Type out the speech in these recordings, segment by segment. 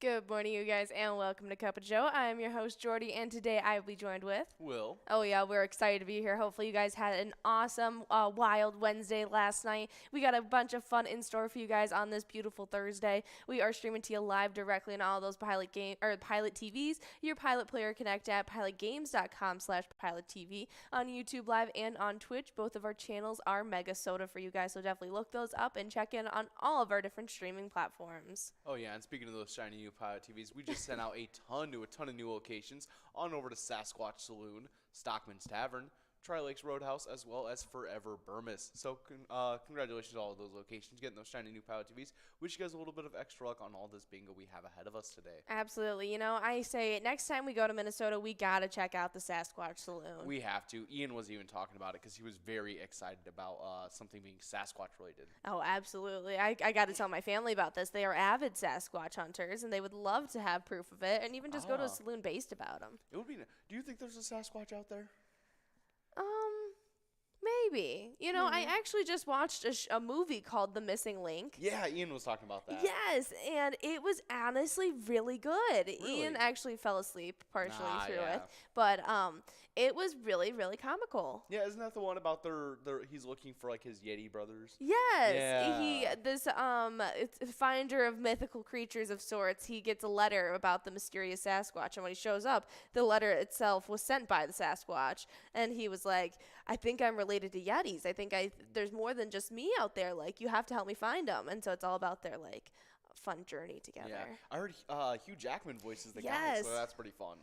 Good morning, you guys, and welcome to Cup of Joe. I am your host, Jordy, and today I will be joined with Will. Oh, yeah, we're excited to be here. Hopefully, you guys had an awesome, wild Wednesday last night. We got a bunch of fun in store for you guys on this beautiful Thursday. We are streaming to you live directly on all those Pilot TVs, your Pilot Player Connect app, pilotgames.com/PilotTV, on YouTube Live and on Twitch. Both of our channels are MegaSota for you guys, so definitely look those up and check in on all of our different streaming platforms. Oh yeah, and speaking of those shiny new Pilot TVs, we just sent out a ton of new locations on over to Sasquatch Saloon, Stockman's Tavern, Tri-Lakes Roadhouse, as well as Forever Burmis. So congratulations to all of those locations getting those shiny new Pilot TVs. Wish you guys a little bit of extra luck on all this bingo we have ahead of us today. Absolutely. I say next time we go to Minnesota, we got to check out the Sasquatch Saloon. We have to. Ian was even talking about it because he was very excited about something being Sasquatch related. Oh, absolutely. I got to tell my family about this. They are avid Sasquatch hunters, and they would love to have proof of it and even just go to a saloon based about them. It would be. Do you think there's a Sasquatch out there? Maybe. I actually just watched a movie called The Missing Link. Yeah, Ian was talking about that. Yes, and it was honestly really good. Really? Ian actually fell asleep partially through yeah. it, but it was really, really comical. Yeah, isn't that the one about he's looking for like his Yeti brothers? Yes, Yeah. it's finder of mythical creatures of sorts. He gets a letter about the mysterious Sasquatch, and when he shows up, the letter itself was sent by the Sasquatch, and he was like, "I think I'm related to Yetis. I think there's more than just me out there. Like, you have to help me find them." And so it's all about their like fun journey together. Yeah, I heard Hugh Jackman voices the guy, Yes. so that's pretty fun.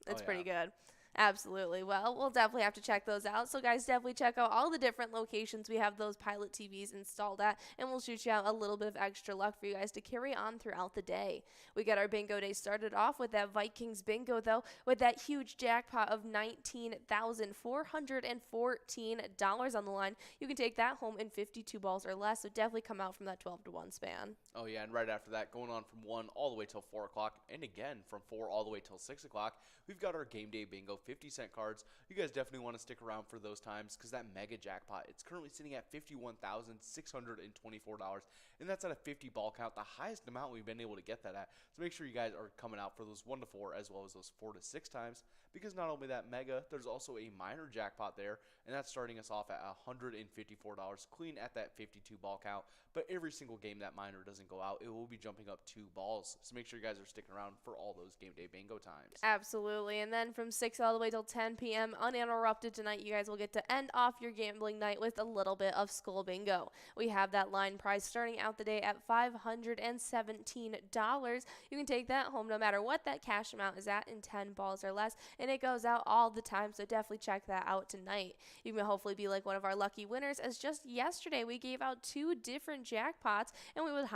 It's Oh, pretty yeah. good. Absolutely. Well, we'll definitely have to check those out. So, guys, definitely check out all the different locations we have those Pilot TVs installed at, and we'll shoot you out a little bit of extra luck for you guys to carry on throughout the day. We got our bingo day started off with that Vikings bingo, though, with that huge jackpot of $19,414 on the line. You can take that home in 52 balls or less, so definitely come out from that 12-1 span. Oh yeah, and right after that, going on from 1 all the way till 4 o'clock, and again from 4 all the way till 6 o'clock, we've got our game day bingo 50-cent cards. You guys definitely want to stick around for those times because that mega jackpot, it's currently sitting at $51,624, and that's at a 50 ball count, the highest amount we've been able to get that at. So make sure you guys are coming out for those 1 to 4 as well as those 4 to 6 times, because not only that mega, there's also a minor jackpot there, and that's starting us off at $154 clean at that 52 ball count. But every single game that minor doesn't go out, it will be jumping up 2 balls. So make sure you guys are sticking around for all those game day bingo times. Absolutely. And then from 6 all the way till 10 p.m. uninterrupted tonight, you guys will get to end off your gambling night with a little bit of Skull Bingo. We have that line prize starting out the day at $517. You can take that home no matter what that cash amount is at in 10 balls or less, and it goes out all the time, so definitely check that out tonight. You can hopefully be like one of our lucky winners, as just yesterday we gave out 2 different jackpots, and we would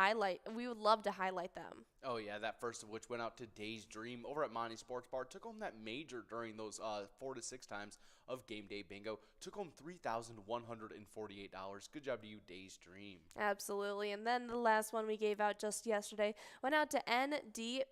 love to highlight them. Oh yeah, that first of which went out to Day's Dream over at Monty Sports Bar. Took home that major during those 4 to 6 times of game day bingo. Took home $3,148. Good job to you, Day's Dream. Absolutely. And then the last one we gave out just yesterday went out to ND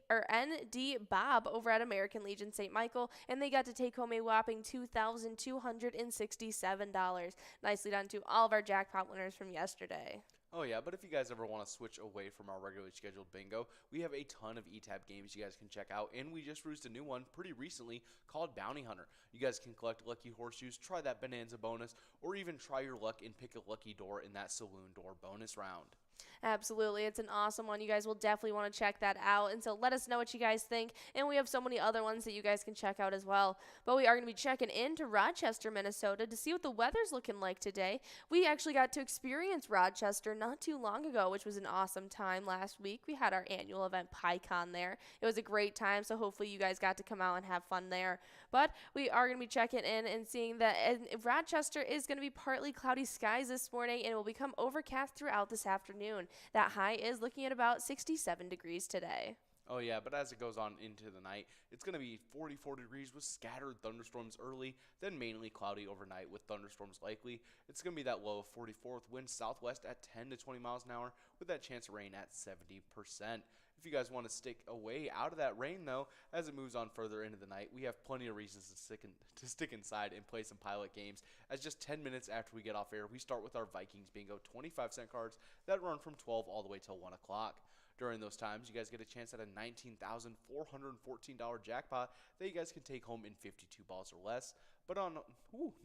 Bob over at American Legion St. Michael, and they got to take home a whopping $2,267. Nicely done to all of our jackpot winners from yesterday. Oh yeah, but if you guys ever want to switch away from our regularly scheduled bingo, we have a ton of eTab games you guys can check out, and we just released a new one pretty recently called Bounty Hunter. You guys can collect lucky horseshoes, try that bonanza bonus, or even try your luck and pick a lucky door in that saloon door bonus round. Absolutely. It's an awesome one. You guys will definitely want to check that out. And so let us know what you guys think. And we have so many other ones that you guys can check out as well. But we are going to be checking into Rochester, Minnesota to see what the weather's looking like today. We actually got to experience Rochester not too long ago, which was an awesome time last week. We had our annual event, PyCon, there. It was a great time, so hopefully you guys got to come out and have fun there. But we are going to be checking in and seeing that Rochester is going to be partly cloudy skies this morning, and it will become overcast throughout this afternoon. That high is looking at about 67 degrees today. Oh yeah, but as it goes on into the night, it's going to be 44 degrees with scattered thunderstorms early, then mainly cloudy overnight with thunderstorms likely. It's going to be that low of 44 with winds southwest at 10 to 20 miles an hour with that chance of rain at 70%. If you guys want to stick away out of that rain, though, as it moves on further into the night, we have plenty of reasons to stick inside and play some pilot games. As just 10 minutes after we get off air, we start with our Vikings Bingo 25-cent cards that run from 12 all the way till 1 o'clock. During those times, you guys get a chance at a $19,414 jackpot that you guys can take home in 52 balls or less. But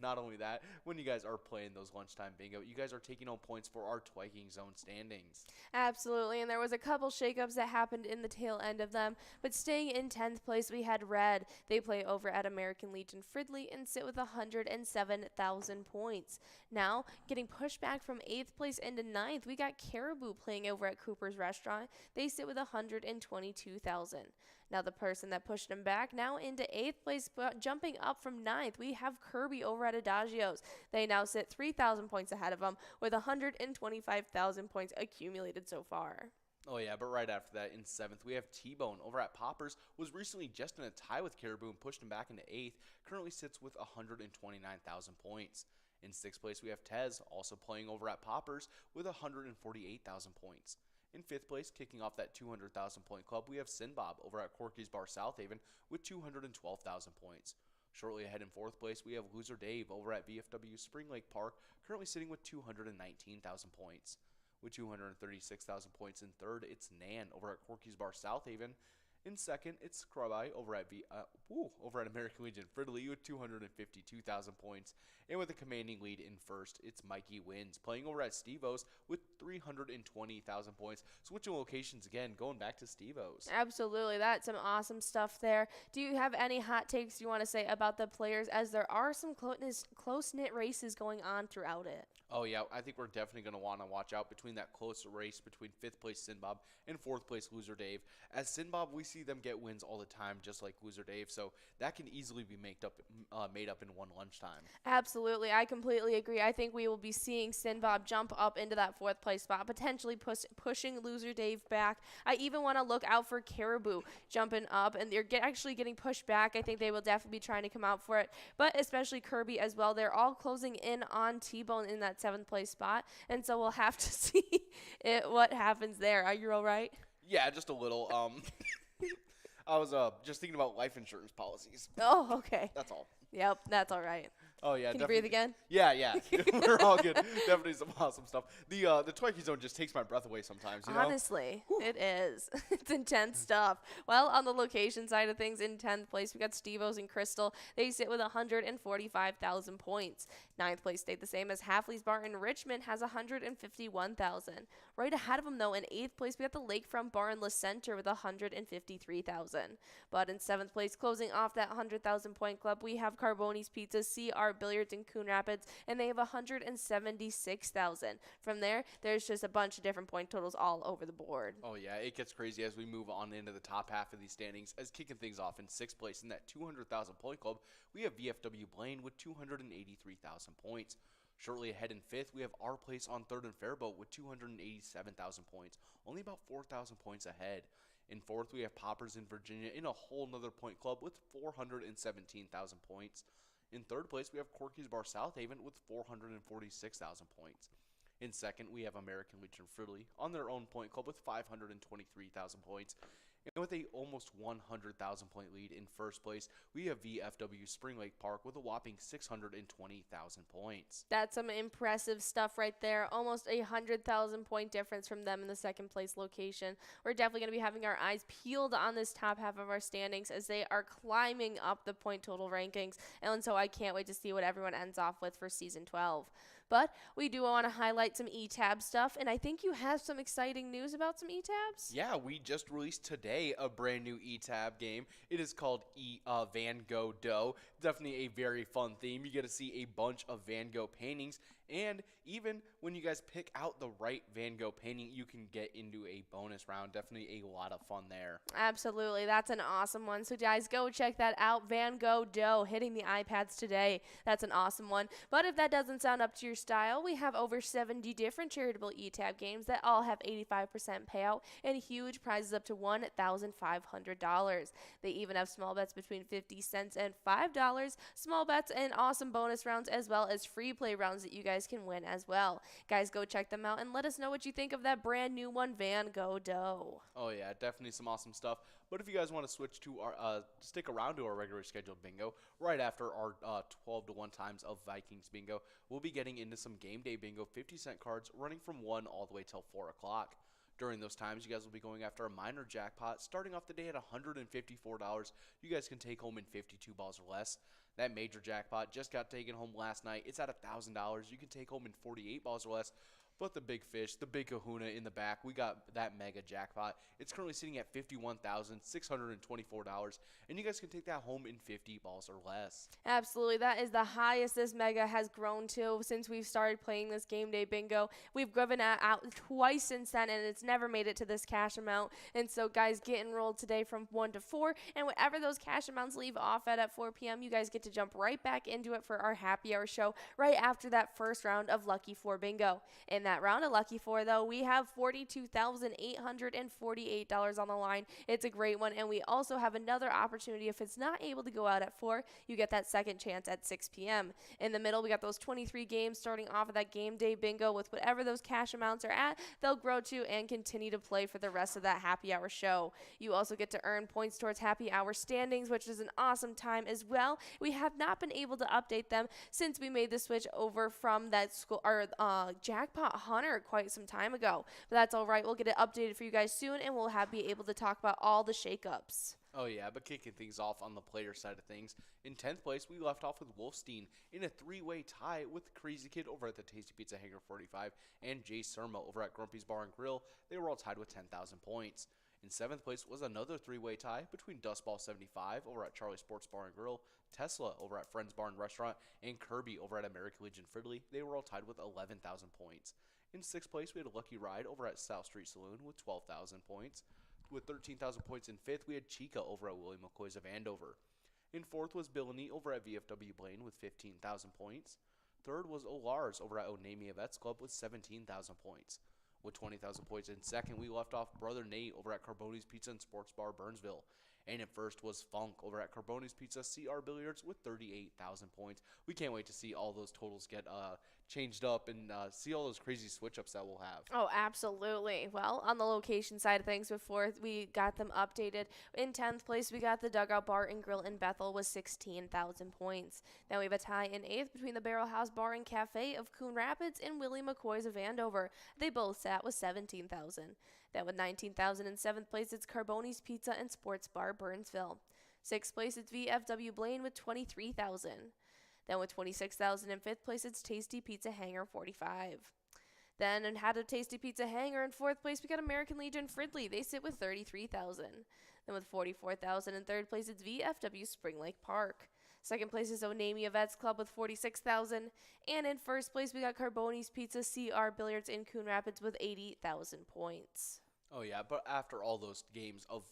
not only that, when you guys are playing those lunchtime bingo, you guys are taking home points for our Twiking Zone standings. Absolutely, and there was a couple shakeups that happened in the tail end of them, but staying in 10th place, we had Red. They play over at American Legion Fridley and sit with 107,000 points. Now, getting pushed back from 8th place into 9th, we got Caribou playing over at Cooper's Restaurant. They sit with 122,000. Now the person that pushed him back now into 8th place, jumping up from 9th, we have Kirby over at Adagio's. They now sit 3,000 points ahead of him with 125,000 points accumulated so far. Oh yeah, but right after that, in 7th, we have T-Bone over at Poppers, was recently just in a tie with Caribou and pushed him back into 8th, currently sits with 129,000 points. In 6th place, we have Tez, also playing over at Poppers, with 148,000 points. In 5th place, kicking off that 200,000 point club, we have Sinbob over at Corky's Bar Southaven with 212,000 points. Shortly ahead in 4th place, we have Loser Dave over at VFW Spring Lake Park, currently sitting with 219,000 points. With 236,000 points in 3rd, it's Nan over at Corky's Bar Southaven. In 2nd, it's Scrubeye over at American Legion Fridley with 252,000 points. And with a commanding lead in 1st, it's Mikey Wins playing over at Steve-O's with 320,000 points. Switching locations again, going back to Steve-O's. Absolutely, that's some awesome stuff there. Do you have any hot takes you want to say about the players, as there are some close-knit races going on throughout it? Oh yeah, I think we're definitely going to want to watch out between that close race between 5th place Sinbob and 4th place Loser Dave. As Sinbob, we see them get wins all the time, just like Loser Dave, so that can easily be made up in one lunchtime. Absolutely, I completely agree. I think we will be seeing Sinbob jump up into that 4th place spot, potentially pushing Loser Dave back. I even want to look out for Caribou jumping up, and they're actually getting pushed back. I think they will definitely be trying to come out for it, but especially Kirby as well. They're all closing in on T-Bone in that 7th place spot, and so we'll have to see what happens there. Are you all right? Yeah, just a little. I was just thinking about life insurance policies. Oh, okay. That's all. Yep, that's all right. Oh yeah, Can you breathe again? Yeah. We're all good. Definitely some awesome stuff. The Twikey Zone just takes my breath away sometimes. You know? Honestly, it is. It's intense stuff. Well, on the location side of things, in 10th place, we got Steve-O's and Crystal. They sit with 145,000 points. 9th place stayed the same as Halfley's Bar in Richmond, has 151,000. Right ahead of them, though, in 8th place, we got the Lakefront Bar in La Center with 153,000. But in 7th place, closing off that 100,000 point club, we have Carboni's Pizza, CR Billiards in Coon Rapids, and they have 176,000. From there, there's just a bunch of different point totals all over the board. Oh yeah, it gets crazy as we move on into the top half of these standings. As kicking things off in 6th place in that 200,000 point club, we have VFW Blaine with 283,000 points. Shortly ahead in 5th, we have our place on 3rd and Fairboat with 287,000 points, only about 4,000 points ahead. In 4th, we have Poppers in Virginia in a whole nother point club with 417,000 points. In 3rd place, we have Corky's Bar Southaven with 446,000 points. In 2nd, we have American Legion Fridley on their own point club with 523,000 points. And with a almost 100,000 point lead in 1st place, we have VFW Spring Lake Park with a whopping 620,000 points. That's some impressive stuff right there. Almost 100,000 point difference from them in the 2nd place location. We're definitely going to be having our eyes peeled on this top half of our standings as they are climbing up the point total rankings. And so I can't wait to see what everyone ends off with for season 12. But we do want to highlight some eTab stuff, and I think you have some exciting news about some eTabs? Yeah, we just released today a brand new eTab game. It is called Van Gogh Dough. Definitely a very fun theme. You get to see a bunch of Van Gogh paintings, and even when you guys pick out the right Van Gogh painting, you can get into a bonus round. Definitely a lot of fun there. Absolutely. That's an awesome one. So, guys, go check that out. Van Gogh Dough hitting the iPads today. That's an awesome one. But if that doesn't sound up to your style, we have over 70 different charitable eTab games that all have 85% payout and huge prizes up to $1,500. They even have small bets between 50 cents and $5, small bets and awesome bonus rounds, as well as free play rounds that you guys can win as well. Guys, go check them out and let us know what you think of that brand new one, Van Gogh Dough. Oh yeah, definitely some awesome stuff. But if you guys want to switch to our stick around to our regular scheduled bingo right after our 12 to 1 times of Vikings bingo, we'll be getting into some game day bingo 50-cent cards running from 1 all the way till 4 o'clock. During those times, you guys will be going after a minor jackpot. Starting off the day at $154, you guys can take home in 52 balls or less. That major jackpot just got taken home last night. It's at $1,000. You can take home in 48 balls or less. But the big fish, the big kahuna in the back, we got that mega jackpot. It's currently sitting at $51,624, and you guys can take that home in 50 balls or less. Absolutely. That is the highest this mega has grown to since we've started playing this game day bingo. We've given it out twice since then, and it's never made it to this cash amount. And so, guys, get enrolled today from 1 to 4, and whatever those cash amounts leave off at 4 p.m., you guys get to jump right back into it for our happy hour show right after that first round of Lucky 4 bingo. In that round of Lucky 4, though, we have $42,848 on the line. It's a great one, and we also have another opportunity. If it's not able to go out at 4, you get that second chance at 6 p.m. In the middle, we got those 23 games starting off of that game day bingo with whatever those cash amounts are at, they'll grow to and continue to play for the rest of that happy hour show. You also get to earn points towards happy hour standings, which is an awesome time as well. We have not been able to update them since we made the switch over from that school or jackpot hunter quite some time ago, but that's all right. We'll get it updated for you guys soon, and we'll be able to talk about all the shakeups. Oh yeah, but kicking things off on the player side of things, in 10th place we left off with Wolfstein in a 3-way tie with Crazy Kid over at the Tasty Pizza Hangar 45 and Jay Surma over at Grumpy's Bar and Grill. They were all tied with 10,000 points. In 7th place was another 3-way tie between Dustball 75 over at Charlie Sports Bar and Grill, Tesla over at Friends Bar and Restaurant, and Kirby over at American Legion Fridley. They were all tied with 11,000 points. In 6th place, we had a Lucky Ride over at South Street Saloon with 12,000 points. With 13,000 points in 5th, we had Chica over at William McCoy's of Andover. In 4th was Billany over at VFW Blaine with 15,000 points. 3rd was Olars over at Onamia Vets Club with 17,000 points. With 20,000 points in 2nd, we left off Brother Nate over at Carboni's Pizza and Sports Bar Burnsville. And in 1st was Funk over at Carboni's Pizza CR Billiards with 38,000 points. We can't wait to see all those totals get changed up and see all those crazy switch-ups that we'll have. Oh, absolutely. Well, on the location side of things, before we got them updated, in 10th place, we got the Dugout Bar and Grill in Bethel with 16,000 points. Then we have a tie in 8th between the Barrel House Bar and Cafe of Coon Rapids and Willie McCoy's of Andover. They both sat with 17,000. Then with 19,000 in 7th place, it's Carboni's Pizza and Sports Bar Burnsville. 6th place, it's VFW Blaine with 23,000. Then with 26,000 in 5th place, it's Tasty Pizza Hangar 45. Then and had a Tasty Pizza Hangar in 4th place, we got American Legion Fridley. They sit with 33,000. Then with 44,000 in 3rd place, it's VFW Spring Lake Park. 2nd place is Onamia Vets Club with 46,000. And in 1st place, we got Carboni's Pizza CR Billiards in Coon Rapids with 80,000 points. Oh yeah, but after all those games of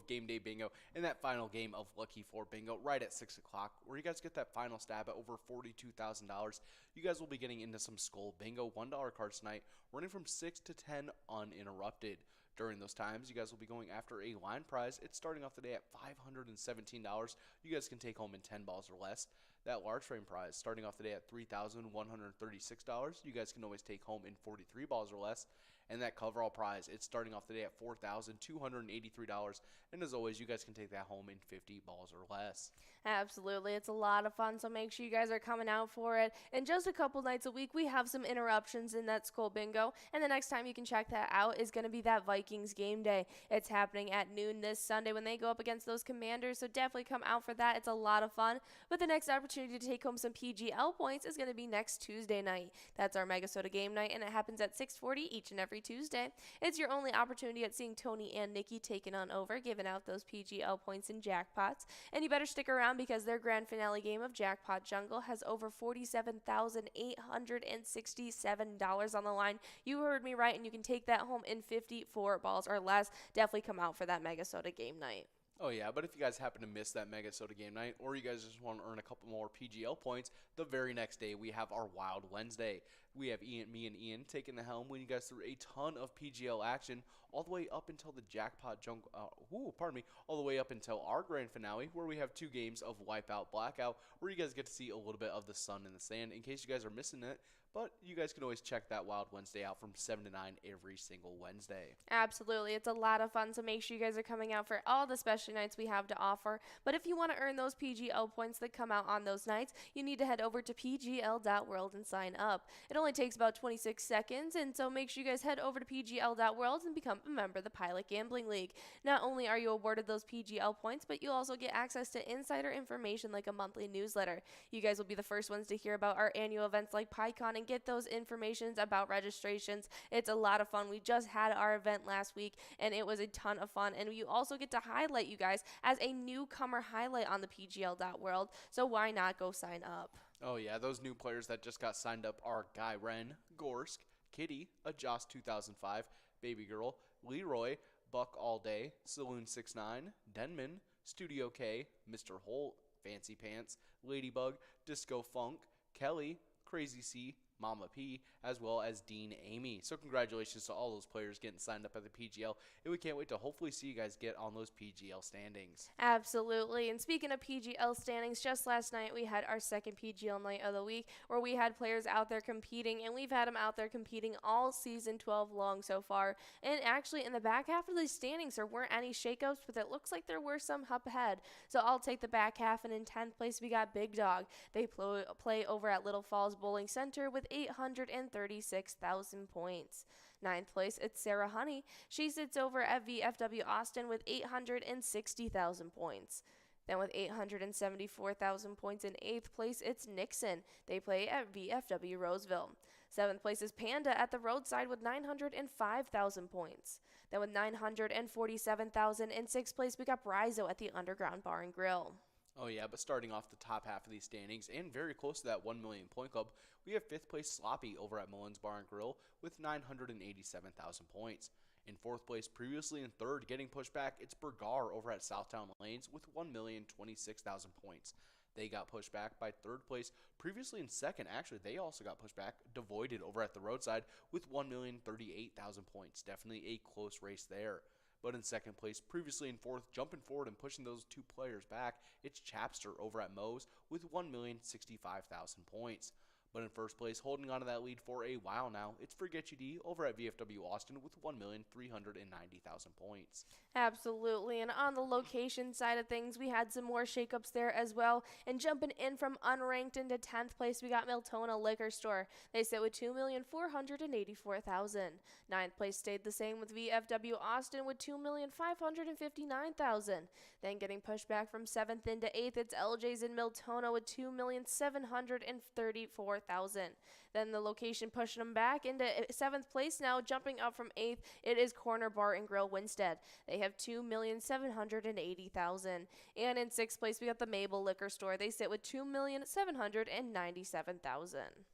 game day bingo and that final game of Lucky 4 bingo right at 6 o'clock, where you guys get that final stab at over $42,000, you guys will be getting into some Skull Bingo $1 cards tonight, running from 6 to 10 uninterrupted. During those times, you guys will be going after a line prize. It's starting off the day at $517. You guys can take home in 10 balls or less. That large frame prize starting off the day at $3,136. You guys can always take home in 43 balls or less. And that coverall prize, it's starting off the day at $4,283. And as always, you guys can take that home in 50 balls or less. Absolutely. It's a lot of fun, so make sure you guys are coming out for it. And just a couple nights a week, we have some interruptions in that Skull Bingo. And the next time you can check that out is going to be that Vikings game day. It's happening at noon this Sunday when they go up against those Commanders, so definitely come out for that. It's a lot of fun. But the next opportunity to take home some PGL points is going to be next Tuesday night. That's our MegaSota game night, and it happens at 6:40 each and every Tuesday. It's your only opportunity at seeing Tony and Nikki taking on over, giving out those PGL points and jackpots. And you better stick around because their grand finale game of Jackpot Jungle has over $47,867 on the line. You heard me right, and you can take that home in 54 balls or less. Definitely come out for that MegaSota game night. Oh yeah, but if you guys happen to miss that MegaSota game night, or you guys just want to earn a couple more PGL points, the very next day we have our Wild Wednesday. We have me and Ian taking the helm, winning you guys through a ton of PGL action, all the way up until the Jackpot Jungle, all the way up until our grand finale, where we have 2 games of Wipeout Blackout, where you guys get to see a little bit of the sun in the sand, in case you guys are missing it. But you guys can always check that Wild Wednesday out from 7 to 9 every single Wednesday. Absolutely. It's a lot of fun, so make sure you guys are coming out for all the special specialty nights we have to offer. But if you want to earn those PGL points that come out on those nights, you need to head over to pgl.world and sign up. It only takes about 26 seconds, and so make sure you guys head over to pgl.world and become a member of the Pilot Gambling League. Not only are you awarded those PGL points, but you'll also get access to insider information like a monthly newsletter. You guys will be the first ones to hear about our annual events like PyCon and get those informations about registrations. It's a lot of fun. We just had our event last week, and it was a ton of fun. And you also get to highlight you guys as a newcomer highlight on the pgl.world, so why not go sign up? Oh yeah, those new players that just got signed up are Guy Wren, Gorsk, Kitty, Adjust 2005, Baby Girl, Leroy, Buck All Day, Saloon 69, Denman, Studio K, Mr. Holt, Fancy Pants, Ladybug, Disco Funk, Kelly, Crazy C, Mama P, as well as Dean Amy. So congratulations to all those players getting signed up at the PGL, and we can't wait to hopefully see you guys get on those PGL standings. Absolutely. And speaking of PGL standings, just last night we had our second PGL night of the week where we had players out there competing, and we've had them out there competing all season 12 long so far. And actually in the back half of the standings there weren't any shakeups, but it looks like there were some up ahead. So I'll take the back half, and in 10th place we got Big Dog. They play over at Little Falls Bowling Center with 836,000 points. 9th place, it's Sarah Honey. She sits over at VFW Austin with 860,000 points. Then with 874,000 points in 8th place, it's Nixon. They play at VFW Roseville. 7th place is Panda at the Roadside with 905,000 points. Then with 947,000 in 6th place, we got Brizo at the Underground Bar and Grill. Oh yeah, but starting off the top half of these standings and very close to that 1 million point club, we have 5th place Sloppy over at Mullins Bar and Grill with 987,000 points. In 4th place, previously in 3rd, getting pushed back, it's Bergar over at Southtown Lanes with 1,026,000 points. They got pushed back by 3rd place, previously in 2nd. Actually, they also got pushed back, Devoided over at the Roadside with 1,038,000 points. Definitely a close race there. But in 2nd place, previously in 4th, jumping forward and pushing those two players back, it's Chapster over at Moe's with 1,065,000 points. But in 1st place, holding on to that lead for a while now, it's Forget You D over at VFW Austin with 1,390,000 points. Absolutely. And on the location side of things, we had some more shakeups there as well. And jumping in from unranked into 10th place, we got Miltona Liquor Store. They sit with 2,484,000. 9th place stayed the same with VFW Austin with 2,559,000. Then getting pushed back from 7th into 8th, it's LJ's in Miltona with 2,734,000. Then the location pushing them back into 7th place now, jumping up from 8th, it is Corner Bar and Grill Winstead. They have 2,780,000. And in 6th place, we got the Mabel Liquor Store. They sit with 2,797,000.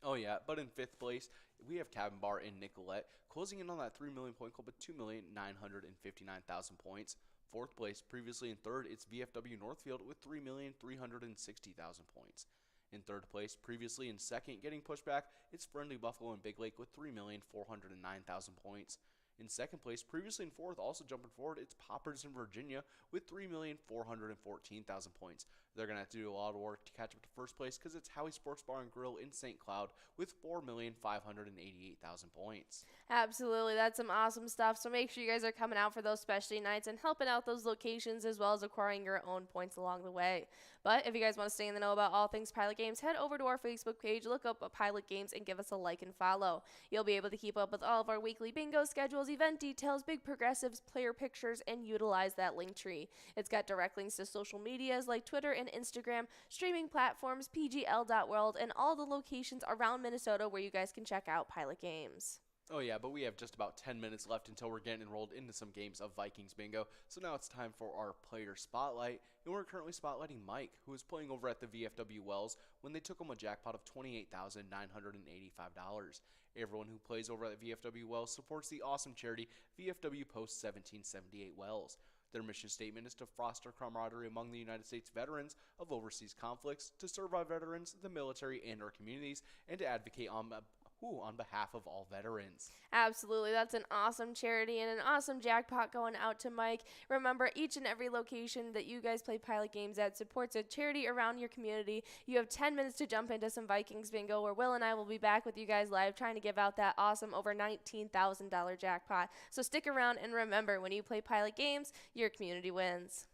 Oh yeah, but in 5th place, we have Cabin Bar in Nicolette, closing in on that 3 million point club with 2,959,000 points. 4th place, previously in 3rd, it's VFW Northfield with 3,360,000 points. In 3rd place, previously in 2nd, getting pushed back, it's Friendly Buffalo and Big Lake with 3,409,000 points. In 2nd place, previously in 4th, also jumping forward, it's Poppers in Virginia with 3,414,000 points. They're going to have to do a lot of work to catch up to 1st place because it's Howie Sports Bar and Grill in St. Cloud with 4,588,000 points. Absolutely. That's some awesome stuff. So make sure you guys are coming out for those specialty nights and helping out those locations as well as acquiring your own points along the way. But if you guys want to stay in the know about all things Pilot Games, head over to our Facebook page, look up Pilot Games, and give us a like and follow. You'll be able to keep up with all of our weekly bingo schedules, event details, big progressives, player pictures, and utilize that link tree. It's got direct links to social medias like Twitter and Instagram, streaming platforms, pgl.world, and all the locations around Minnesota where you guys can check out Pilot Games. Oh yeah, but we have just about 10 minutes left until we're getting enrolled into some games of Vikings Bingo. So now it's time for our player spotlight, and we're currently spotlighting Mike, who is playing over at the VFW Wells when they took home a jackpot of $28,985. Everyone who plays over at VFW Wells supports the awesome charity VFW Post 1778 Wells. Their mission statement is to foster camaraderie among the United States veterans of overseas conflicts, to serve our veterans, the military, and our communities, and to advocate on on behalf of all veterans. Absolutely. That's an awesome charity and an awesome jackpot going out to Mike. Remember, each and every location that you guys play Pilot games at supports a charity around your community. You have 10 minutes to jump into some Vikings bingo, where Will and I will be back with you guys live trying to give out that awesome over $19,000 jackpot. So stick around, and remember, when you play Pilot games, your community wins.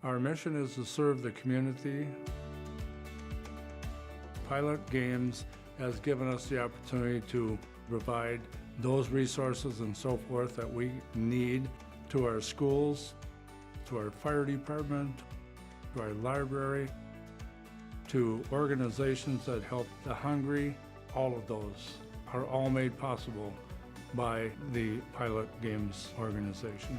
Our mission is to serve the community. Pilot Games has given us the opportunity to provide those resources and so forth that we need to our schools, to our fire department, to our library, to organizations that help the hungry. All of those are all made possible by the Pilot Games organization.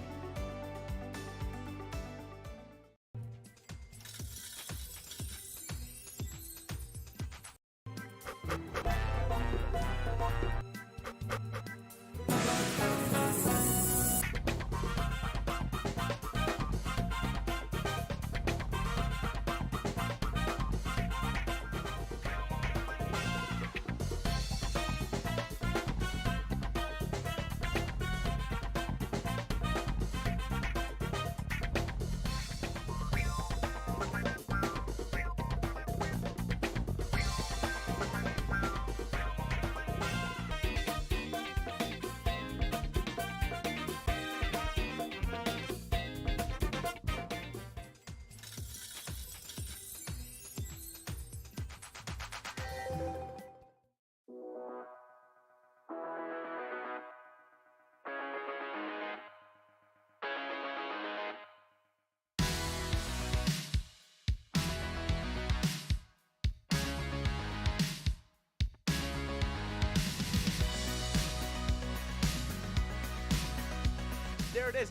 There it is,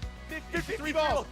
53 balls.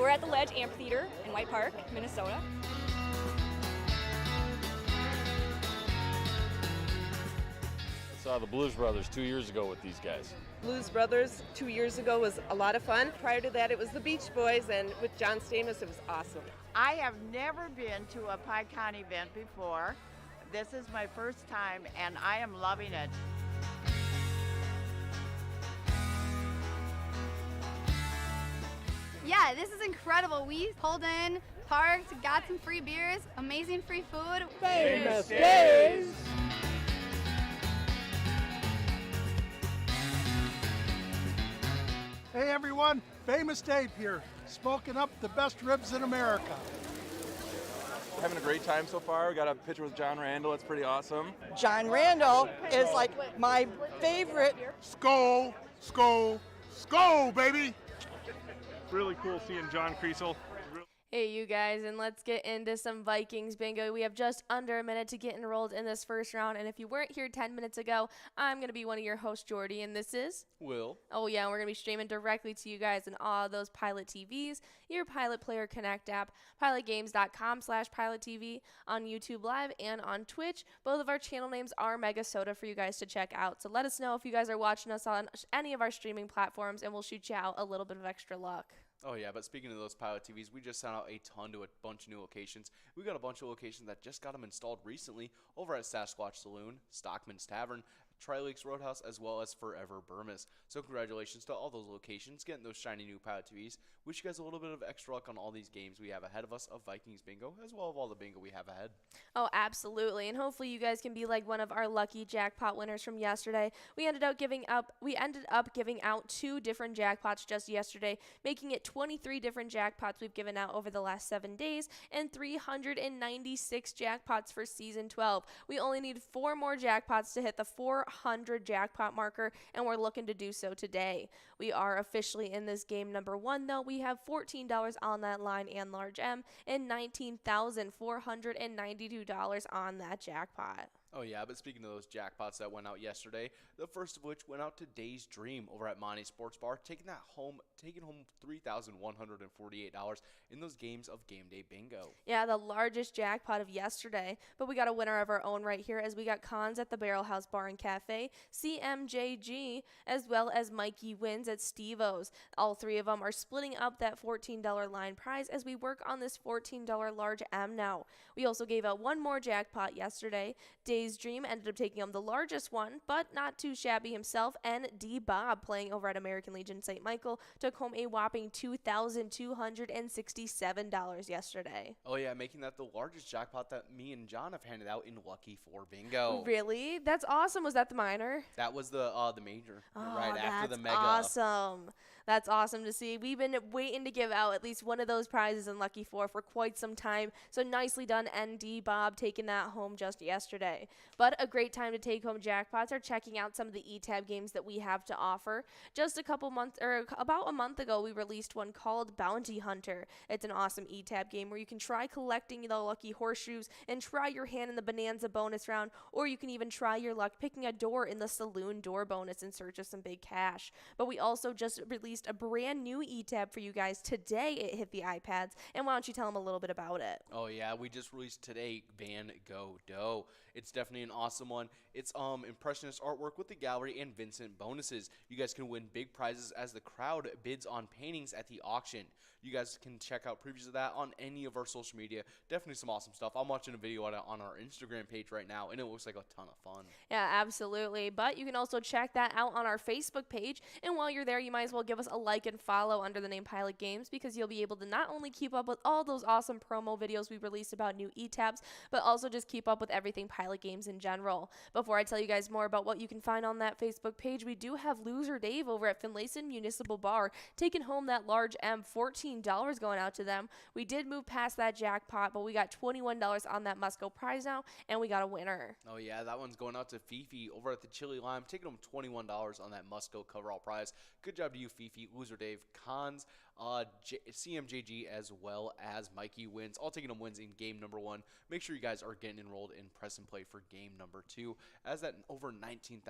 We're at the Ledge Amphitheater in White Park, Minnesota. I saw the Blues Brothers 2 years ago with these guys. Blues Brothers 2 years ago was a lot of fun. Prior to that, it was the Beach Boys, and with John Stamos, it was awesome. I have never been to a PyCon event before. This is my first time, and I am loving it. Yeah, this is incredible. We pulled in, parked, got some free beers, amazing free food. Famous days! Hey everyone, Famous Dave here, smoking up the best ribs in America. Having a great time so far. We got a picture with John Randall. It's pretty awesome. John Randall is like my favorite. Skol, skol, skol, baby! Really cool seeing John Kriesel. Hey, you guys, and let's get into some Vikings bingo. We have just under a minute to get enrolled in this first round, and if you weren't here 10 minutes ago, I'm going to be one of your hosts, Jordy, and this is... Will. Oh, yeah, and we're going to be streaming directly to you guys in all of those Pilot TVs, your Pilot Player Connect app, pilotgames.com/PilotTV, on YouTube Live, and on Twitch. Both of our channel names are MegaSota for you guys to check out, so let us know if you guys are watching us on any of our streaming platforms, and we'll shoot you out a little bit of extra luck. Oh, yeah, but speaking of those Pilot TVs, we just sent out a ton to a bunch of new locations. We got a bunch of locations that just got them installed recently over at Sasquatch Saloon, Stockman's Tavern, Tri-Lakes Roadhouse, as well as Forever Burmis. So congratulations to all those locations getting those shiny new Pilot TVs. Wish you guys a little bit of extra luck on all these games we have ahead of us of Vikings bingo, as well as all the bingo we have ahead. Oh, absolutely. And hopefully you guys can be like one of our lucky jackpot winners from yesterday. We ended up giving out 2 different jackpots just yesterday, making it 23 different jackpots we've given out over the last 7 days and 396 jackpots for season 12. We only need 4 more jackpots to hit the 400 jackpot marker, and we're looking to do so today. We are officially in this game number 1, though. We have $14 on that line and large M and $19,492 on that jackpot. Oh, yeah, but speaking of those jackpots that went out yesterday, the first of which went out to Days Dream over at Monty Sports Bar, taking home $3,148 in those games of Game Day Bingo. Yeah, the largest jackpot of yesterday, but we got a winner of our own right here as we got Cons at the Barrel House Bar and Cafe, CMJG, as well as Mikey Wins at Steve-O's. All 3 of them are splitting up that $14 line prize as we work on this $14 large M now. We also gave out 1 more jackpot yesterday. Days Dream ended up taking home the largest one, but not too shabby himself, and D. Bob, playing over at American Legion St. Michael, took home a whopping $2,267 yesterday. Oh, yeah, making that the largest jackpot that me and John have handed out in Lucky 4 Bingo. Really? That's awesome. Was that the minor? That was the major, Oh, right after the that's mega. awesome. That's awesome to see. We've been waiting to give out at least one of those prizes in Lucky 4 for quite some time. So nicely done, ND Bob, taking that home just yesterday. But a great time to take home jackpots are checking out some of the eTab games that we have to offer. Just about a month ago, we released one called Bounty Hunter. It's an awesome eTab game where you can try collecting the lucky horseshoes and try your hand in the Bonanza bonus round, or you can even try your luck picking a door in the Saloon door bonus in search of some big cash. But we also just released a brand new eTab for you guys today. It hit the iPads, and why don't you tell them a little bit about it? Oh, yeah, we just released today Van Gogh Doe. It's definitely an awesome one. It's impressionist artwork with the gallery and Vincent bonuses. You guys can win big prizes as the crowd bids on paintings at the auction. You guys can check out previews of that on any of our social media. Definitely some awesome stuff. I'm watching a video on our Instagram page right now, and it looks like a ton of fun. Yeah, absolutely. But you can also check that out on our Facebook page. And while you're there, you might as well give us a like and follow under the name Pilot Games, because you'll be able to not only keep up with all those awesome promo videos we released about new eTabs, but also just keep up with everything Pilot Games in general. Before I tell you guys more about what you can find on that Facebook page, we do have Loser Dave over at Finlayson Municipal Bar taking home that large M, $14 going out to them. We did move past that jackpot, but we got $21 on that Musco prize now, and we got a winner. Oh, yeah, that one's going out to Fifi over at the Chili Lime, taking home $21 on that Musco coverall prize. Good job to you, Fifi, Loser Dave, Cons. CMJG as well as Mikey wins. All taking them wins in game number 1. Make sure you guys are getting enrolled in Press and Play for game number 2, as that over $19,000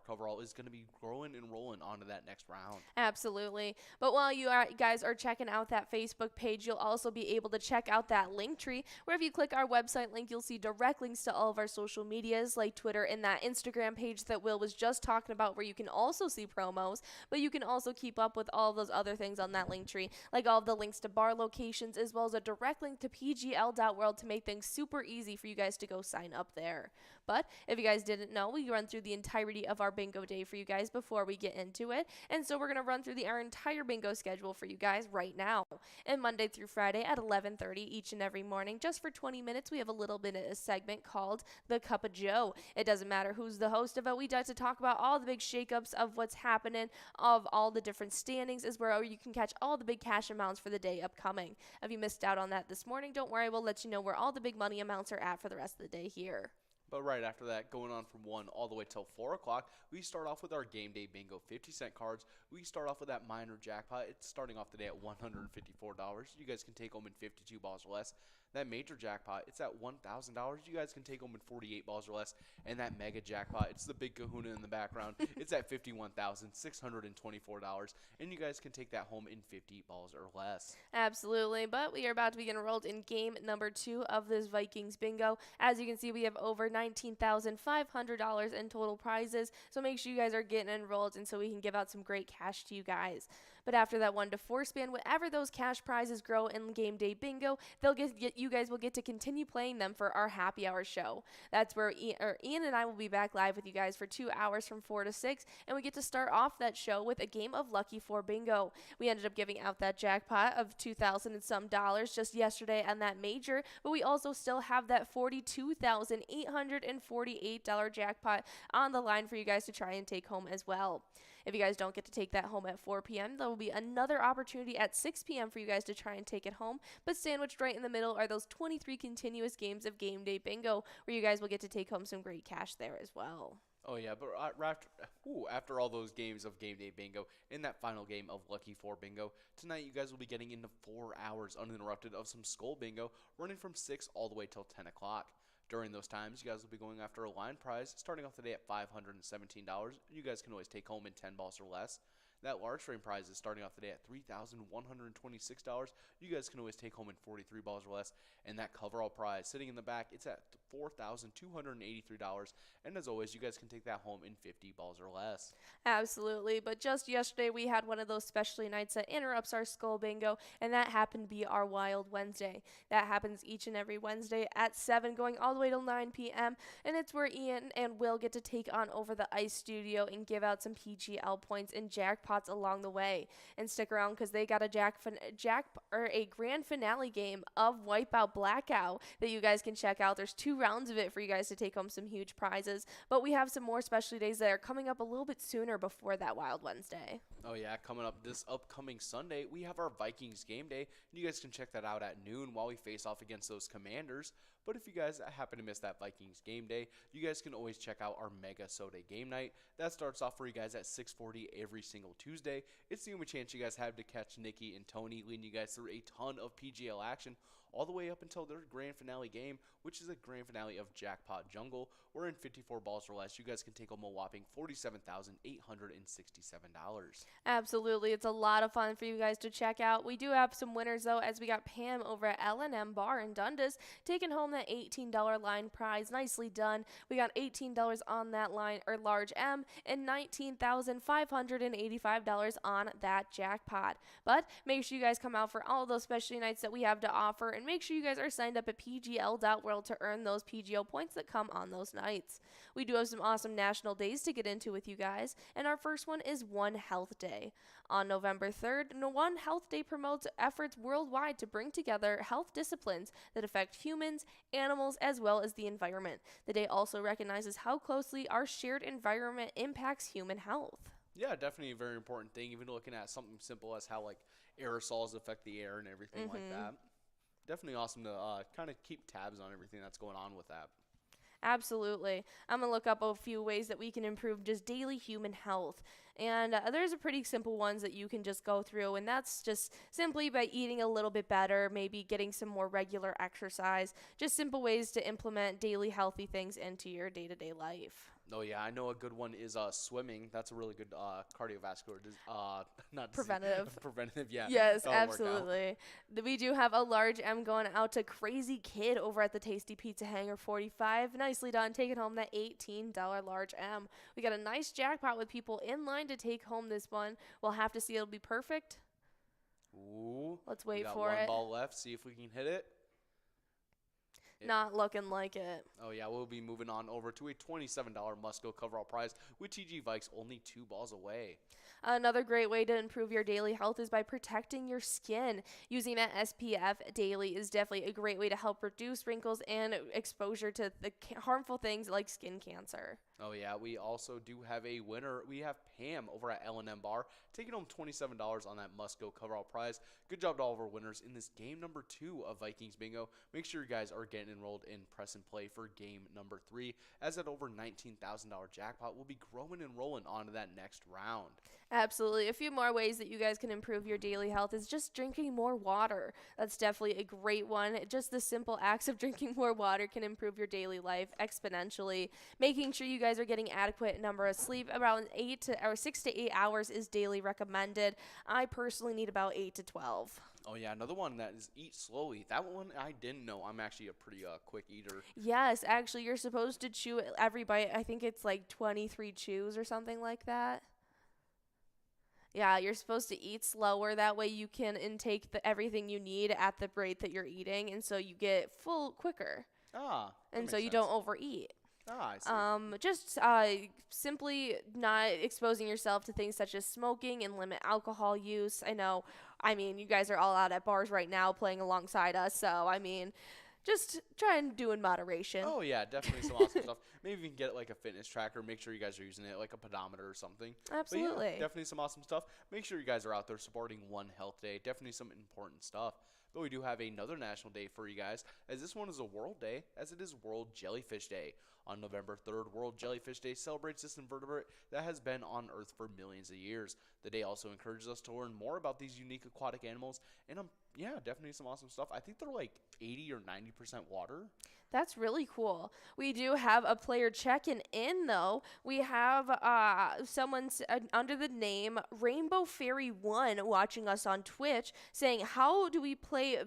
coverall is going to be growing and rolling onto that next round. Absolutely. But while you guys are checking out that Facebook page, you'll also be able to check out that link tree, where if you click our website link, you'll see direct links to all of our social medias like Twitter and that Instagram page that Will was just talking about, where you can also see promos, but you can also keep up with all those other things on that link tree, like all of the links to bar locations, as well as a direct link to pgl.world to make things super easy for you guys to go sign up there. But if you guys didn't know, we run through the entirety of our bingo day for you guys before we get into it. And so we're going to run through our entire bingo schedule for you guys right now. And Monday through Friday at 11:30 each and every morning, just for 20 minutes, we have a little bit of a segment called The Cup of Joe. It doesn't matter who's the host of it. We like to talk about all the big shakeups of what's happening, of all the different standings, is where you can catch all the big cash amounts for the day upcoming. If you missed out on that this morning, don't worry. We'll let you know where all the big money amounts are at for the rest of the day here. But right after that, going on from 1 all the way till 4 o'clock, we start off with our game day bingo 50-cent cards. We start off with that minor jackpot. It's starting off the day at $154. You guys can take home in 52 balls or less. That major jackpot, it's at $1,000. You guys can take home in 48 balls or less. And that mega jackpot, it's the big kahuna in the background. It's at $51,624. And you guys can take that home in 50 balls or less. Absolutely. But we are about to be enrolled in game number 2 of this Vikings bingo. As you can see, we have over $19,500 in total prizes. So make sure you guys are getting enrolled, and so we can give out some great cash to you guys. But after that 1 to 4 span, whatever those cash prizes grow in game day bingo, you guys will get to continue playing them for our happy hour show. That's where Ian and I will be back live with you guys for 2 hours from 4 to 6, and we get to start off that show with a game of Lucky 4 bingo. We ended up giving out that jackpot of $2,000 and some just yesterday on that major, but we also still have that $42,848 jackpot on the line for you guys to try and take home as well. If you guys don't get to take that home at 4 p.m., there will be another opportunity at 6 p.m. for you guys to try and take it home. But sandwiched right in the middle are those 23 continuous games of game day bingo, where you guys will get to take home some great cash there as well. Oh, yeah, but after all those games of game day bingo, in that final game of Lucky 4 bingo, tonight you guys will be getting into 4 hours uninterrupted of some Skull bingo, running from 6 all the way till 10 o'clock. During those times, you guys will be going after a line prize, starting off the day at $517. You guys can always take home in 10 balls or less. That large frame prize is starting off the day at $3,126. You guys can always take home in 43 balls or less. And that coverall prize sitting in the back, it's at $4,283. And as always, you guys can take that home in 50 balls or less. Absolutely. But just yesterday, we had one of those specialty nights that interrupts our Skull bingo, and that happened to be our Wild Wednesday. That happens each and every Wednesday at 7, going all the way till 9 p.m. And it's where Ian and Will get to take on over the ice studio and give out some PGL points and jackpots along the way. And stick around, because they got a grand finale game of Wipeout Blackout that you guys can check out. There's 2 rounds of it for you guys to take home some huge prizes, but we have some more specialty days that are coming up a little bit sooner before that Wild Wednesday. Oh yeah, coming up this upcoming Sunday, we have our Vikings game day, and you guys can check that out at noon while we face off against those Commanders. But if you guys happen to miss that Vikings game day, you guys can always check out our MegaSota game night. That starts off for you guys at 6:40 every single Tuesday. It's the only chance you guys have to catch Nikki and Tony leading you guys through a ton of PGL action, all the way up until their grand finale game, which is a grand finale of Jackpot Jungle, where in 54 balls or less, you guys can take home a whopping $47,867. Absolutely. It's a lot of fun for you guys to check out. We do have some winners, though, as we got Pam over at L&M Bar in Dundas taking home that $18 line prize. Nicely done. We got $18 on that line, or large M, and $19,585 on that jackpot. But make sure you guys come out for all those specialty nights that we have to offer, and make sure you guys are signed up at pgl.world to earn those PGO points that come on those nights. We do have some awesome national days to get into with you guys, and our first one is One Health Day. On November 3rd, One Health Day promotes efforts worldwide to bring together health disciplines that affect humans, animals, as well as the environment. The day also recognizes how closely our shared environment impacts human health. Yeah, definitely a very important thing, even looking at something simple as how like aerosols affect the air and everything like that. Definitely awesome to kind of keep tabs on everything that's going on with that. Absolutely. I'm going to look up a few ways that we can improve just daily human health. And there's a pretty simple ones that you can just go through, and that's just simply by eating a little bit better, maybe getting some more regular exercise, just simple ways to implement daily healthy things into your day-to-day life. Oh yeah, I know a good one is swimming. That's a really good cardiovascular, not disease- Preventative. preventative, yeah. Yes, That'll work out. absolutely. We do have a large M going out to Crazy Kid over at the Tasty Pizza Hangar 45. Nicely done, taking home that $18 large M. We got a nice jackpot with people in line to take home this one. We'll have to see. It'll be perfect. Ooh. Let's We wait got for one it. ball left. See if we can hit it. Not looking like it. Oh yeah, we'll be moving on over to a $27 must-go coverall prize with TG Vikes only 2 balls away. Another great way to improve your daily health is by protecting your skin. Using that SPF daily is definitely a great way to help reduce wrinkles and exposure to the harmful things like skin cancer. Oh yeah, we also do have a winner. We have Pam over at L&M Bar taking home $27 on that must-go coverall prize. Good job to all of our winners in this game number 2 of Vikings Bingo. Make sure you guys are getting enrolled in Press and Play for game number 3, as that over $19,000 jackpot will be growing and rolling on to that next round. Absolutely. A few more ways that you guys can improve your daily health is just drinking more water. That's definitely a great one. Just the simple acts of drinking more water can improve your daily life exponentially. Making sure you guys are getting adequate number of sleep, around 6 to 8 hours is daily recommended. I personally need about 8 to 12. Oh yeah, another one that is eat slowly. That one I didn't know. I'm actually a pretty quick eater. Yes, actually, you're supposed to chew every bite. I think it's like 23 chews or something like that. Yeah, you're supposed to eat slower. That way you can intake everything you need at the rate that you're eating, and so you get full quicker. Ah, that And so makes you sense. don't overeat. Ah, I see. Just simply not exposing yourself to things such as smoking and limit alcohol use. I mean, you guys are all out at bars right now playing alongside us, so I mean, just try and do in moderation. Oh yeah, definitely some awesome stuff. Maybe you can get like a fitness tracker. Make sure you guys are using it, like a pedometer or something. Absolutely. But yeah, definitely some awesome stuff. Make sure you guys are out there supporting One Health Day. Definitely some important stuff. But we do have another national day for you guys, as this one is a world day, as it is World Jellyfish Day. On November 3rd, World Jellyfish Day celebrates this invertebrate that has been on Earth for millions of years. The day also encourages us to learn more about these unique aquatic animals, and yeah, definitely some awesome stuff. I think they're like 80 or 90% water. That's really cool. We do have a player checking in, though. We have someone under the name Rainbow Fairy 1 watching us on Twitch saying, how do we play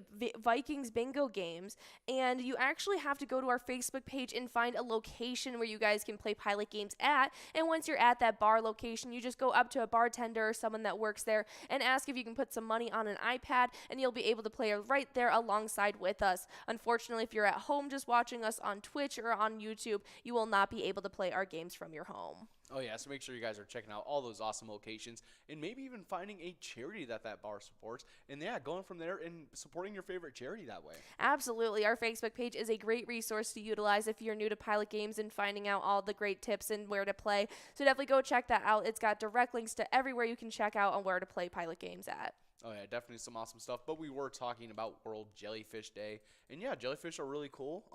Vikings bingo games? And you actually have to go to our Facebook page and find a location where you guys can play pilot games at. And once you're at that bar location, you just go up to a bartender or someone that works there and ask if you can put some money on an iPad, and you'll be able to play right there alongside with us. Unfortunately, if you're at home just watching us on Twitch or on YouTube, you will not be able to play our games from your home. Oh yeah, so make sure you guys are checking out all those awesome locations, and maybe even finding a charity that bar supports, and yeah, going from there and supporting your favorite charity that way. Absolutely. Our Facebook page is a great resource to utilize if you're new to pilot games and finding out all the great tips and where to play. So definitely go check that out. It's got direct links to everywhere you can check out on where to play pilot games at. Oh yeah, definitely some awesome stuff. But we were talking about World Jellyfish Day, and yeah, jellyfish are really cool.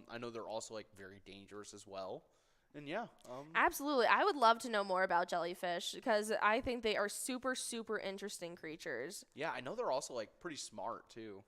I know they're also like very dangerous as well. And yeah. Absolutely. I would love to know more about jellyfish because I think they are super, super interesting creatures. Yeah, I know they're also like pretty smart too.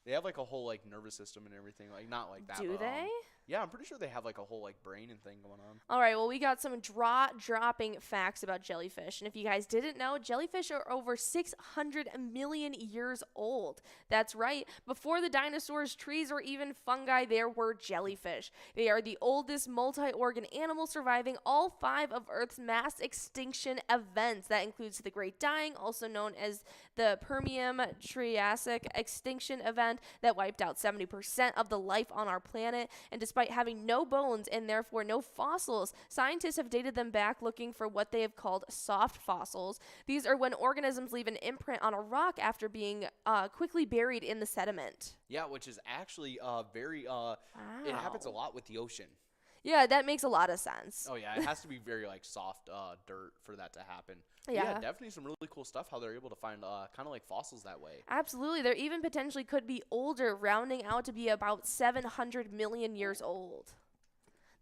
They have like a whole like nervous system and everything. Like not like that. Do but, they? Yeah, I'm pretty sure they have like a whole like brain and thing going on. All right, well, we got some dropping facts about jellyfish. And if you guys didn't know, jellyfish are over 600 million years old. That's right. Before the dinosaurs, trees, or even fungi, there were jellyfish. They are the oldest multi-organ animal surviving all 5 of Earth's mass extinction events. That includes the Great Dying, also known as the Permian-Triassic extinction event that wiped out 70% of the life on our planet. And despite having no bones and therefore no fossils, scientists have dated them back looking for what they have called soft fossils. These are when organisms leave an imprint on a rock after being quickly buried in the sediment. Yeah, which is actually very it happens a lot with the ocean. Yeah, that makes a lot of sense. Oh yeah, it has to be very like soft dirt for that to happen. Yeah, definitely some really cool stuff how they're able to find kind of like fossils that way. Absolutely. There even potentially could be older, rounding out to be about 700 million years old.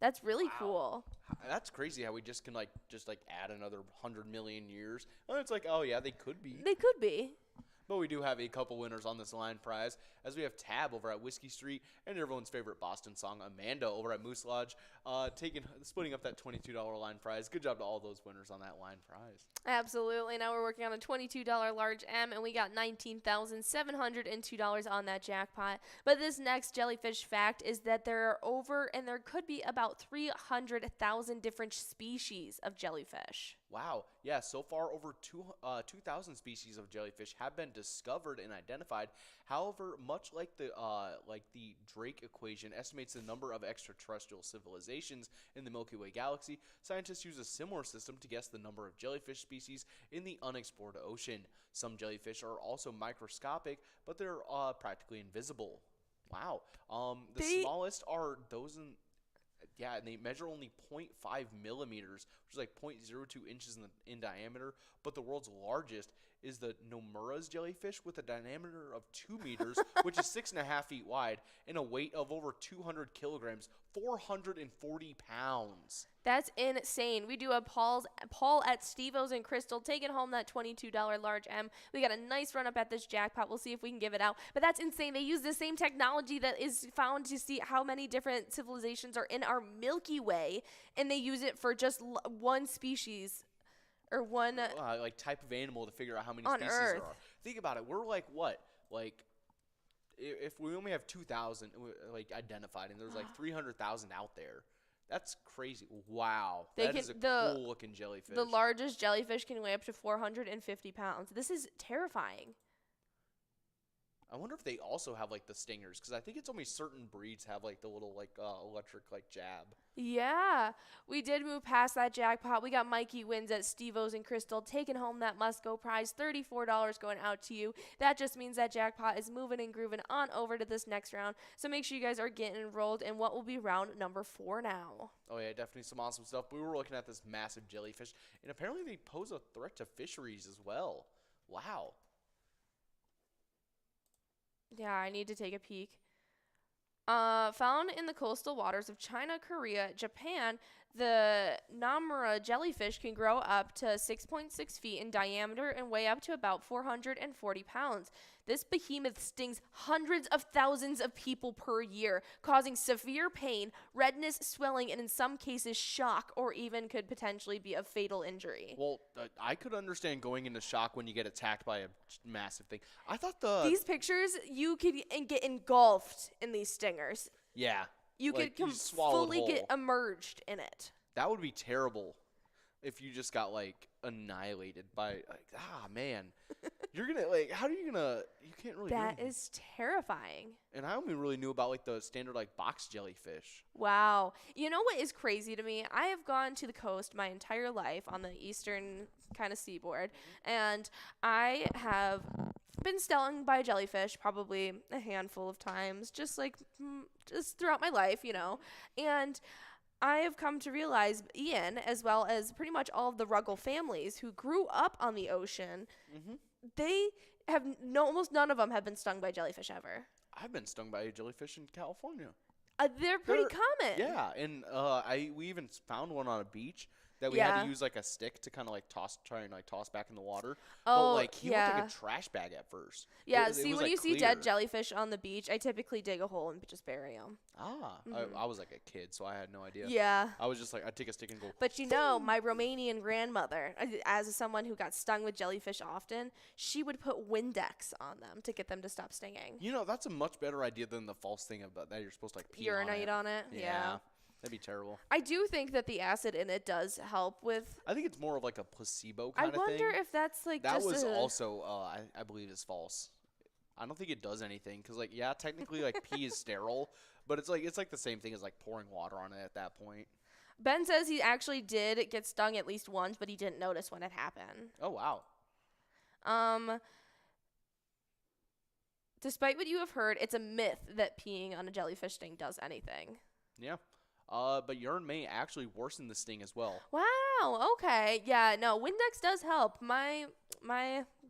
That's really cool. That's crazy how we just can just add another 100 million years. And it's like, oh yeah, they could be. They could be. But we do have a couple winners on this line prize, as we have Tab over at Whiskey Street and everyone's favorite Boston song, Amanda, over at Moose Lodge, splitting up that $22 line prize. Good job to all those winners on that line prize. Absolutely. Now we're working on a $22 large M, and we got $19,702 on that jackpot. But this next jellyfish fact is that there could be about 300,000 different species of jellyfish. Wow. Yeah, so far over 2,000 species of jellyfish have been discovered and identified. However, much like the Drake equation estimates the number of extraterrestrial civilizations in the Milky Way galaxy, scientists use a similar system to guess the number of jellyfish species in the unexplored ocean. Some jellyfish are also microscopic, but they're practically invisible. Wow. The smallest are those and they measure only 0.5 millimeters, which is like 0.02 inches in diameter. But the world's largest is the Nomura's jellyfish with a diameter of 2 meters, which is 6.5 feet wide, and a weight of over 200 kilograms, 440 pounds. That's insane. We do have Paul at Stevo's and Crystal taking home that $22 large M. We got a nice run up at this jackpot. We'll see if we can give it out. But that's insane. They use the same technology that is found to see how many different civilizations are in our Milky Way, and they use it for just one species or one type of animal to figure out how many on species Earth. there are. Think about it. We're like what? If we only have 2,000 identified, and there's 300,000 out there. That's crazy. Wow. That is a cool looking jellyfish. The largest jellyfish can weigh up to 450 pounds. This is terrifying. I wonder if they also have the stingers, because I think it's only certain breeds have the little electric jab. Yeah, we did move past that jackpot. We got Mikey wins at Stevo's and Crystal taking home that must-go prize, $34 going out to you. That just means that jackpot is moving and grooving on over to this next round. So make sure you guys are getting enrolled in what will be round number 4 now. Oh yeah, definitely some awesome stuff. We were looking at this massive jellyfish, and apparently they pose a threat to fisheries as well. Wow. Yeah, I need to take a peek. Found in the coastal waters of China, Korea, Japan, the Nomura jellyfish can grow up to 6.6 feet in diameter and weigh up to about 440 pounds. This behemoth stings hundreds of thousands of people per year, causing severe pain, redness, swelling, and in some cases shock, or even could potentially be a fatal injury. Well, I could understand going into shock when you get attacked by a massive thing. I thought these pictures, you could get engulfed in these stingers. Yeah. You could fully get immersed in it. That would be terrible if you just got annihilated by man. You're gonna how are you gonna? You can't really. That is terrifying. And I only really knew about the standard box jellyfish. Wow. You know what is crazy to me? I have gone to the coast my entire life on the eastern kind of seaboard, and I have been stung by a jellyfish probably a handful of times, just throughout my life, and I have come to realize Ian, as well as pretty much all of the Ruggles families who grew up on the ocean, they have almost none of them have been stung by jellyfish ever. I've been stung by a jellyfish in California. They're pretty common. Yeah, and we even found one on a beach that we had to use a stick to kind of try and toss back in the water. Oh, but he looked like a trash bag at first. Yeah, when you see dead jellyfish on the beach, I typically dig a hole and just bury them. I was a kid, so I had no idea. Yeah. I was just I'd take a stick and go. But my Romanian grandmother, as someone who got stung with jellyfish often, she would put Windex on them to get them to stop stinging. That's a much better idea than the false thing about that you're supposed to pee urinate on it. Yeah. That'd be terrible. I do think that the acid in it does help with. I think it's more of a placebo kind of thing. I wonder if that's that was also I believe is false. I don't think it does anything because technically pee is sterile, but it's the same thing as pouring water on it at that point. Ben says he actually did get stung at least once, but he didn't notice when it happened. Oh wow. Despite what you have heard, it's a myth that peeing on a jellyfish sting does anything. Yeah. But urine may actually worsen the sting as well. Wow. Okay. Yeah. No. Windex does help. My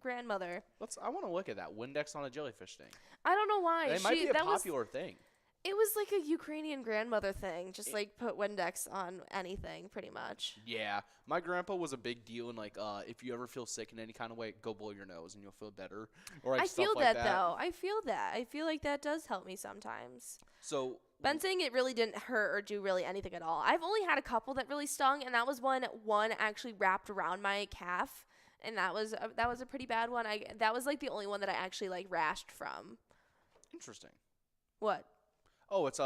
grandmother. I want to look at that Windex on a jellyfish sting. I don't know why. It might be a popular thing. It was like a Ukrainian grandmother thing, just like put Windex on anything, pretty much. Yeah, my grandpa was a big deal in like if you ever feel sick in any kind of way, go blow your nose and you'll feel better. Or like I stuff feel like that though. I feel that. I feel like that does help me sometimes. So Ben saying it really didn't hurt or do really anything at all. I've only had a couple that really stung, and that was when one actually wrapped around my calf, and that was a pretty bad one. That was like the only one that I actually like rashed from. interesting. What? Oh, it's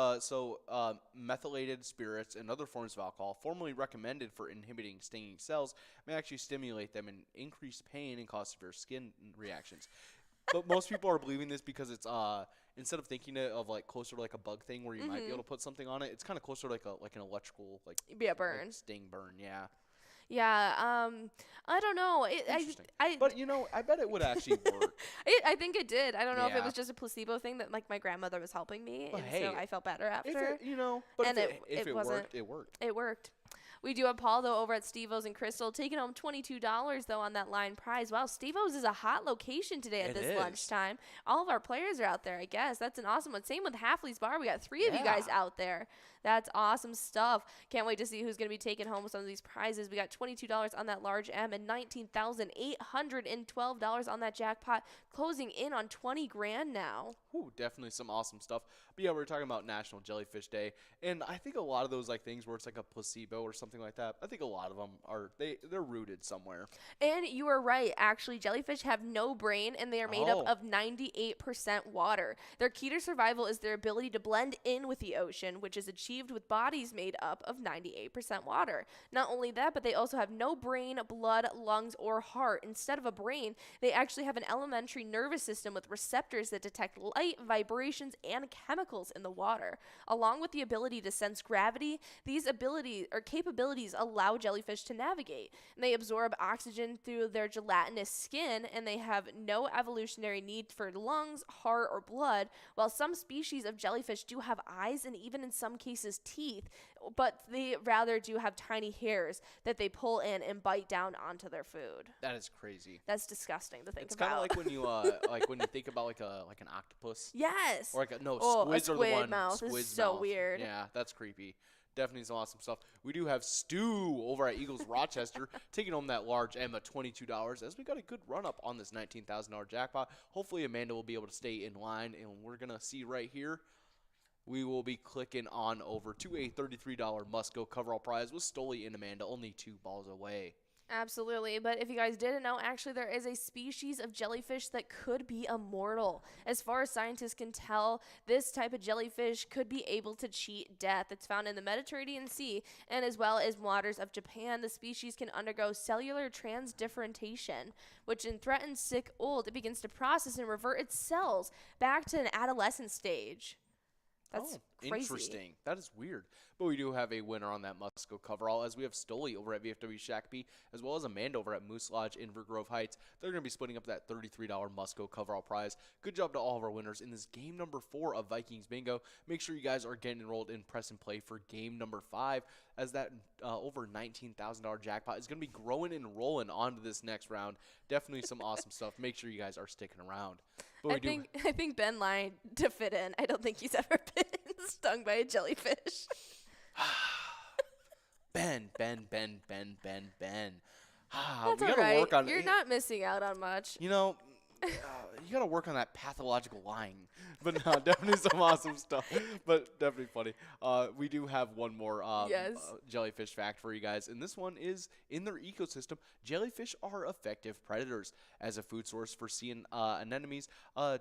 methylated spirits and other forms of alcohol, formerly recommended for inhibiting stinging cells, may actually stimulate them and increase pain and cause severe skin reactions. But most people are believing this because it's instead of thinking of like closer to like a bug thing where you might be able to put something on it, it's kind of closer to like an electrical burn, like sting burn. Yeah. Yeah. I don't know. But I bet it would actually work. I think it did. I don't know if it Yeah. was just a placebo thing that like my grandmother was helping me, Well, and hey, so I felt better after. If it worked, it worked. It worked. We do have Paul, though, over at Steve-O's and Crystal, taking home $22, though, on that line prize. Wow, Steve-O's is a hot location today at It this is. lunchtime. All of our players are out there, I guess. That's an awesome one. Same with Halfley's Bar. We got 3 of you guys out there. That's awesome stuff. Can't wait to see who's going to be taking home some of these prizes. We got $22 on that large M and $19,812 on that jackpot, closing in on 20 grand now. Ooh, definitely some awesome stuff. But yeah, we were talking about National Jellyfish Day, and I think a lot of those like things where it's like a placebo or something like that, I think a lot of them are they're rooted somewhere. And you are right. Actually, jellyfish have no brain, and they are made up of 98% water. Their key to survival is their ability to blend in with the ocean, which is achieved with bodies made up of 98% water. Not only that, but they also have no brain, blood, lungs, or heart. Instead of a brain, they actually have an elementary nervous system with receptors that detect light, vibrations, and chemicals in the water. Along with the ability to sense gravity, these abilities or capabilities allow jellyfish to navigate. And they absorb oxygen through their gelatinous skin, and they have no evolutionary need for lungs, heart, or blood, while some species of jellyfish do have eyes and even in some cases teeth, but they rather do have tiny hairs that they pull in and bite down onto their food. That is crazy. That's disgusting to think It's about. kind of like when you like when you think about like an octopus. Yes. Or like a squids are the squid one. mouth Squid's is so mouth. weird. Yeah, that's creepy. Definitely some awesome stuff. We do have Stu over at Eagles Rochester taking home that large M at $22 as we got a good run up on this $19,000 jackpot. Hopefully Amanda will be able to stay in line, and we're going to see right here. We will be clicking on over to a $33 must-go coverall prize with Stoli and Amanda only 2 balls away. Absolutely, but if you guys didn't know, actually there is a species of jellyfish that could be immortal. As far as scientists can tell, this type of jellyfish could be able to cheat death. It's found in the Mediterranean Sea and as well as waters of Japan. The species can undergo cellular transdifferentiation, which in threatened sick old, it begins to process and revert its cells back to an adolescent stage. That's crazy. Interesting. That is weird. But we do have a winner on that must-go coverall, as we have Stoli over at VFW Shakopee, as well as Amanda over at Moose Lodge in Grove Heights. They're going to be splitting up that $33 must-go coverall prize. Good job to all of our winners in this game number 4 of Vikings Bingo. Make sure you guys are getting enrolled in Press and Play for game number 5, as that over $19,000 jackpot is going to be growing and rolling onto this next round. Definitely some awesome stuff. Make sure you guys are sticking around. But I think Ben lied to fit in. I don't think he's ever been stung by a jellyfish. Ben. That's We all gotta right. work on You're not missing out on much. You know, you gotta work on that pathological lying. But no, definitely some awesome stuff. But definitely funny. We do have one more jellyfish fact for you guys, and this one is in their ecosystem. Jellyfish are effective predators as a food source for sea anemones,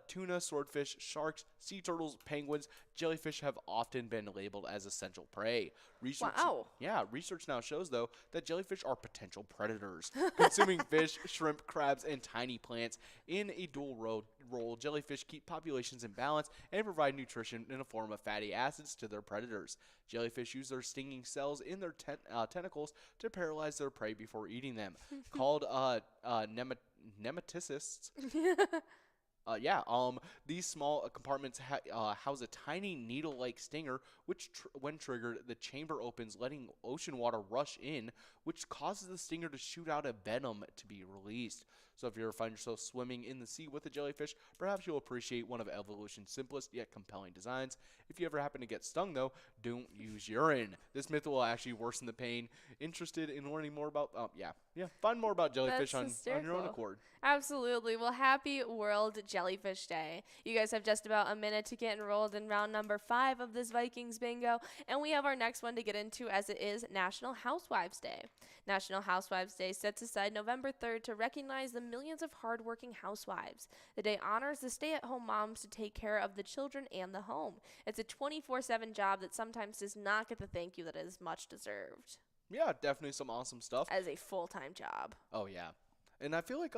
tuna, swordfish, sharks, sea turtles, penguins. Jellyfish have often been labeled as essential prey. Research now shows, though, that jellyfish are potential predators, consuming fish, shrimp, crabs, and tiny plants. In a dual role, jellyfish keep populations in balance and provide nutrition in the form of fatty acids to their predators. Jellyfish use their stinging cells in their tentacles to paralyze their prey before eating them. Called nematocysts. These small compartments house a tiny needle-like stinger, which, when triggered, the chamber opens, letting ocean water rush in, which causes the stinger to shoot out a venom to be released. So if you ever find yourself swimming in the sea with a jellyfish, perhaps you'll appreciate one of evolution's simplest yet compelling designs. If you ever happen to get stung, though, don't use urine. This method will actually worsen the pain. Interested in learning more about, find more about jellyfish on your own accord. Absolutely. Well, happy World Jellyfish Day. You guys have just about a minute to get enrolled in round number 5 of this Vikings bingo, and we have our next one to get into, as it is National Housewives Day. National Housewives Day sets aside November 3rd to recognize the millions of hardworking housewives. The day honors the stay-at-home moms to take care of the children and the home. It's a 24/7 job that sometimes does not get the thank you that is much deserved. Yeah, definitely some awesome stuff. As a full-time job. Oh, yeah. And I feel like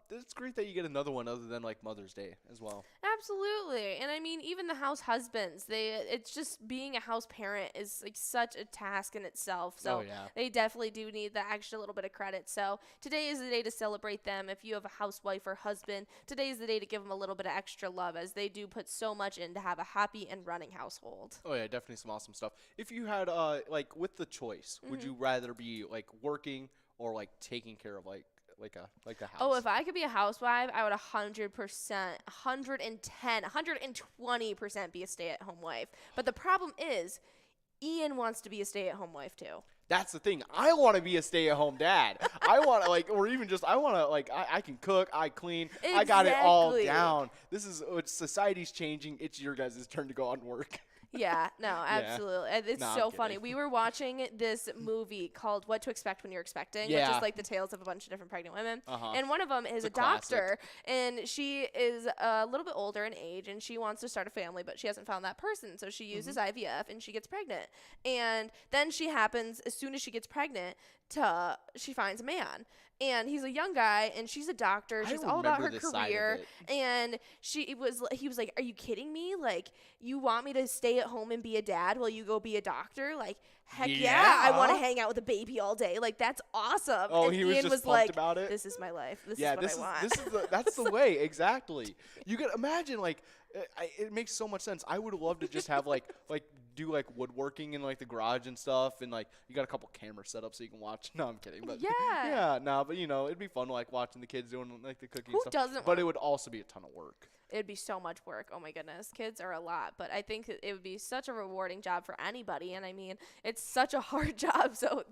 it's great that you get another one other than like Mother's Day as well. Absolutely. And I mean, even the house husbands, it's just being a house parent is like such a task in itself. So they definitely do need that extra little bit of credit. So today is the day to celebrate them. If you have a housewife or husband, today is the day to give them a little bit of extra love, as they do put so much in to have a happy and running household. Oh yeah, definitely some awesome stuff. If you had like with the choice, would you rather be like working or like taking care of like a house? Oh, if I could be a housewife, I would 100%, 110, 120% be a stay-at-home wife. But the problem is, Ian wants to be a stay-at-home wife too. That's the thing. I want to be a stay-at-home dad. I want to I can cook, I clean. Exactly. I got it all down. Society's changing. It's your guys' turn to go out and work. Yeah, no, absolutely. It's so funny. We were watching this movie called What to Expect When You're Expecting, which is like the tales of a bunch of different pregnant women. And one of them is a doctor, and she is a little bit older in age, and she wants to start a family, but she hasn't found that person. So she uses IVF, and she gets pregnant. And then she happens, as soon as she gets pregnant, she finds a man. And he's a young guy, and she's a doctor. She's all about her career. And he was like, "Are you kidding me? Like, you want me to stay at home and be a dad while you go be a doctor? Like, heck yeah, I want to hang out with a baby all day. Like, that's awesome." Oh, and he Ian was like, about it. "This is my life. This is what I want." That's the way, exactly. You can imagine, like, it makes so much sense. I would love to just have do like woodworking in like the garage and stuff, and like you got a couple cameras set up so you can watch. No, I'm kidding, but but it'd be fun like watching the kids doing like the cooking Who stuff. doesn't? But it would also be a ton of work. It'd be so much work. Oh my goodness. Kids are a lot, but I think it would be such a rewarding job for anybody. And I mean, it's such a hard job. So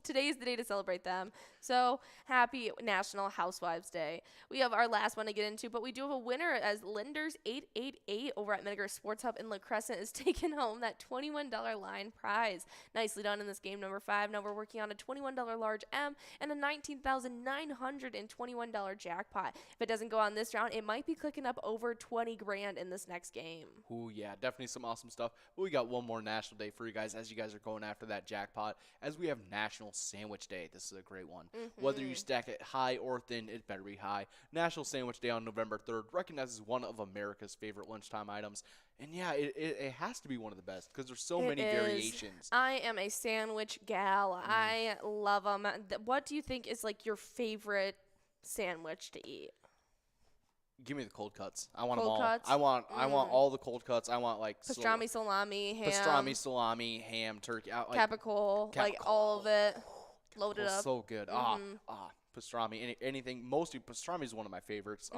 today is the day to celebrate them. So happy National Housewives Day. We have our last one to get into, but we do have a winner, as Linders 888 over at Miniger Sports Hub in La Crescent is taking home that $21 line prize. Nicely done in this game number 5. Now we're working on a $21 large M and a $19,921 jackpot. If it doesn't go on this round, it might be clicking up over 20 grand in this next game. Ooh, yeah, definitely some awesome stuff. But we got one more national day for you guys as you guys are going after that jackpot, as we have National Sandwich Day. This is a great one. Whether you stack it high or thin, it better be high. National Sandwich Day on November 3rd recognizes one of America's favorite lunchtime items. And yeah, it has to be one of the best because there's so many variations. I am a sandwich gal. I love them. What do you think is like your favorite sandwich to eat? Give me the cold cuts. I want cold them all. Cuts? I want all the cold cuts. I want like pastrami, salami, ham. Pastrami, salami, ham, turkey. Capicola, like all of it. Loaded up. So good. Pastrami, anything. Mostly pastrami is one of my favorites.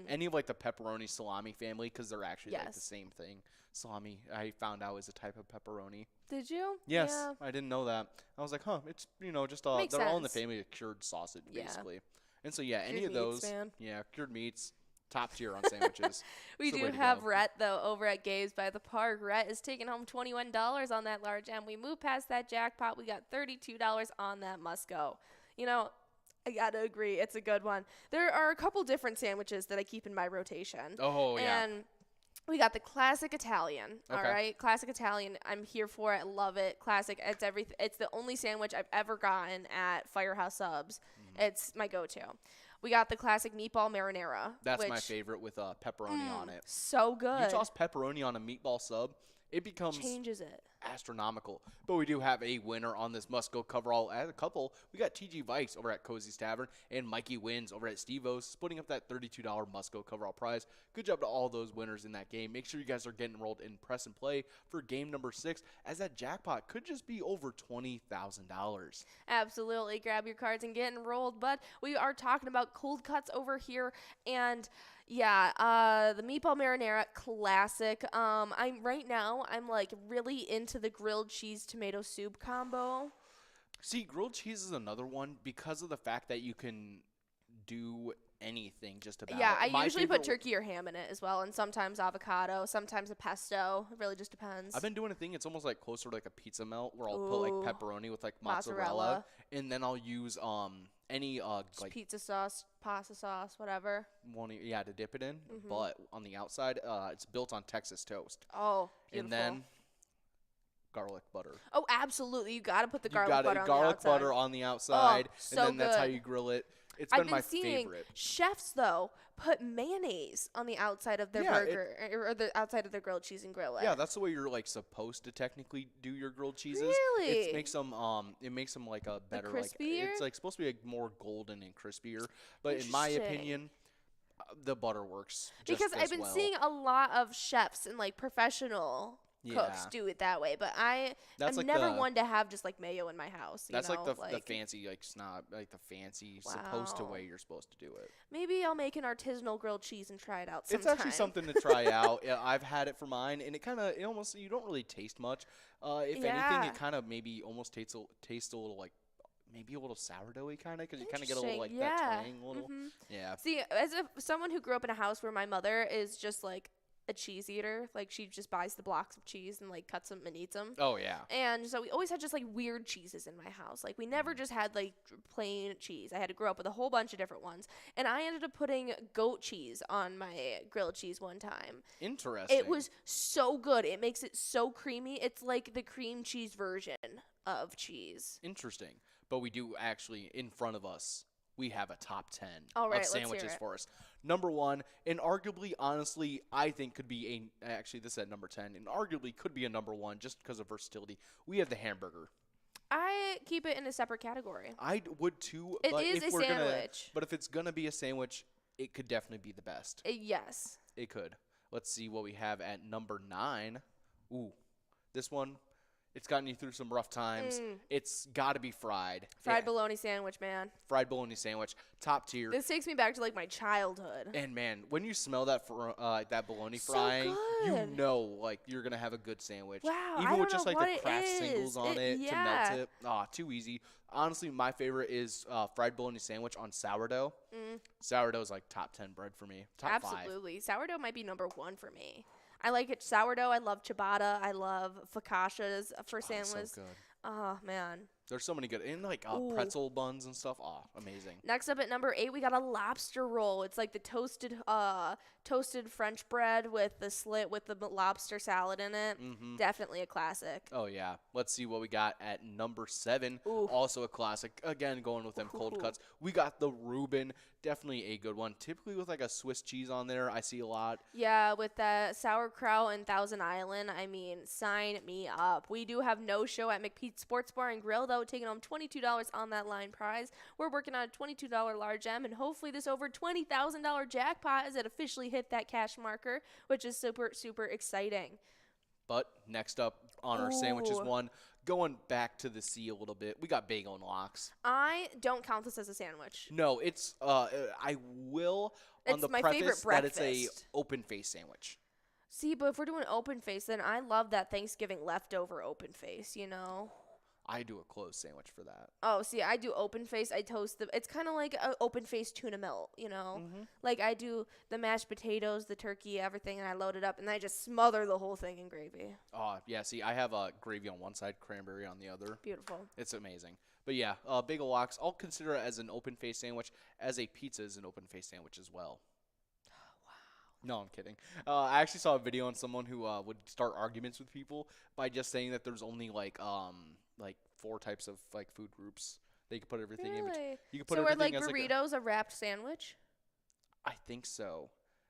Any of like the pepperoni salami family, because they're actually like the same thing. Salami, I found out, is a type of pepperoni. Did you? Yes, yeah. I didn't know that. I was like, it's just they're all in the family of cured sausage basically. And so yeah, any cured of those, meats, cured meats. Top tier on sandwiches. We do have Rhett, though, over at Gabe's by the Park. Rhett is taking home $21 on that large M. We moved past that jackpot. We got $32 on that must-go. I got to agree. It's a good one. There are a couple different sandwiches that I keep in my rotation. Oh, yeah. And we got the classic Italian, all right? Classic Italian. I'm here for it. Love it. Classic. It's everything. It's the only sandwich I've ever gotten at Firehouse Subs. It's my go-to. We got the classic meatball marinara. That's my favorite with pepperoni on it. So good. You toss pepperoni on a meatball sub, it becomes changes it. astronomical. But we do have a winner on this must-go coverall. At a couple, we got TG Vikes over at Cozy's Tavern and Mikey Wins over at Steve-O's, splitting up that $32 must-go coverall prize. Good job to all those winners in that game. Make sure you guys are getting enrolled in Press and Play for game number 6, as that jackpot could just be over $20,000. Absolutely. Grab your cards and get enrolled. But we are talking about cold cuts over here, and yeah, the meatball marinara classic. I'm like really into the grilled cheese tomato soup combo. See, grilled cheese is another one because of the fact that you can do anything just about. Yeah, I usually put turkey or ham in it as well, and sometimes avocado, sometimes a pesto. It really just depends. I've been doing a thing. It's almost like closer to like a pizza melt, where I'll put like pepperoni with like mozzarella, and then I'll use any like pizza sauce, pasta sauce, whatever. To dip it in. But on the outside, it's built on Texas toast. Oh, beautiful. And then garlic butter. Oh, absolutely. You got to put the garlic butter on the outside. Garlic butter on the outside, so and then that's how good. you grill it. It's been my favorite. I've been seeing chefs, though, put mayonnaise on the outside of their burger or the outside of their grilled cheese and grill it. Yeah, that's the way you're like supposed to technically do your grilled cheeses. Really? It makes them like a better crispier? It's like supposed to be like more golden and crispier. But in my opinion, the butter works just because I've been well. seeing a lot of chefs and like professional cooks do it that way, but I'm like never one to have just like mayo in my house. That's like the fancy snob, like the fancy supposed to way you're supposed to do it. Maybe I'll make an artisanal grilled cheese and try it out sometime. It's actually something to try out. Yeah, I've had it for mine, and it almost you don't really taste much. If anything, it kind of maybe almost tastes a little like maybe a little sourdoughy kind of, because you kind of get a little like that twang, yeah. See, as someone who grew up in a house where my mother is just like a cheese eater, like she just buys the blocks of cheese and like cuts them and eats them. Oh yeah. And so we always had just like weird cheeses in my house. Like we never just had like plain cheese. I had to grow up with a whole bunch of different ones. And I ended up putting goat cheese on my grilled cheese one time. Interesting. It was so good. It makes it so creamy. It's like the cream cheese version of cheese. Interesting. But we do actually, in front of us, we have a top 10 of sandwiches for us. Number 1, and arguably, honestly, I think could be actually this is at number 10, and arguably could be a number 1 just because of versatility. We have the hamburger. I keep it in a separate category. I would too. It is a sandwich. But if it's going to be a sandwich, it could definitely be the best. Yes. It could. Let's see what we have at number 9. Ooh, this one. It's gotten you through some rough times. It's got to be fried. Fried bologna sandwich, man. Fried bologna sandwich, top tier. This takes me back to like my childhood. And man, when you smell that that bologna frying, you know like you're gonna have a good sandwich. Wow, even I with don't just know like what the Kraft singles on it to melt it. Too easy. Honestly, my favorite is fried bologna sandwich on sourdough. Sourdough is like top 10 bread for me. Top 5. Absolutely, sourdough might be number 1 for me. I like it sourdough. I love ciabatta. I love focaccias for sandwiches. So good. Oh man. There's so many good, and like pretzel buns and stuff. Oh, amazing. Next up at number 8, we got a lobster roll. It's like the toasted French bread with the slit with the lobster salad in it. Definitely a classic. Oh yeah. Let's see what we got at number 7. Also a classic. Again, going with them cold cuts. We got the Reuben. Definitely a good one. Typically with like a Swiss cheese on there, I see a lot. Yeah, with that sauerkraut and Thousand Island. I mean, sign me up. We do have no show at McPete's Sports Bar and Grill, though, taking home $22 on that line prize. We're working on a $22 large M, and hopefully this over $20,000 jackpot as it officially hit that cash marker, which is super, super exciting. But next up on our sandwiches one, going back to the sea a little bit, we got bagel and lox. I don't count this as a sandwich. No, it's I will on the my preface favorite that it's a breakfast. open face sandwich. See, but if we're doing open face, then I love that Thanksgiving leftover open face, you know? I do a closed sandwich for that. Oh, see, I do open face. I toast it's kind of like an open face tuna melt, you know? Like I do the mashed potatoes, the turkey, everything, and I load it up, and I just smother the whole thing in gravy. Oh, yeah, see, I have gravy on one side, cranberry on the other. Beautiful. It's amazing. But yeah, bagel lox, I'll consider it as an open face sandwich, as a pizza is an open face sandwich as well. No, I'm kidding. I actually saw a video on someone who would start arguments with people by just saying that there's only like 4 types of like food groups. They could put everything in between. You could put so are everything like as burritos a wrapped sandwich? I think so.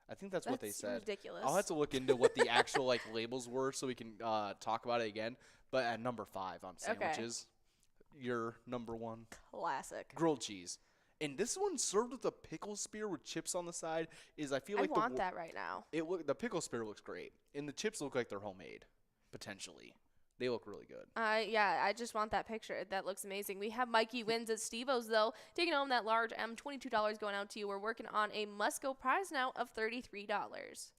I think that's what they said. Ridiculous. I'll have to look into what the actual like labels were so we can talk about it again. But at number 5 on sandwiches, your number 1, Classic. grilled cheese. And this one served with a pickle spear with chips on the side is I feel I like want that right now. the pickle spear looks great, and the chips look like they're homemade, potentially. They look really good. Yeah, I just want that picture. That looks amazing. We have Mikey Wins at Steve-O's, though, taking home that large M, $22 going out to you. We're working on a must-go prize now of $33.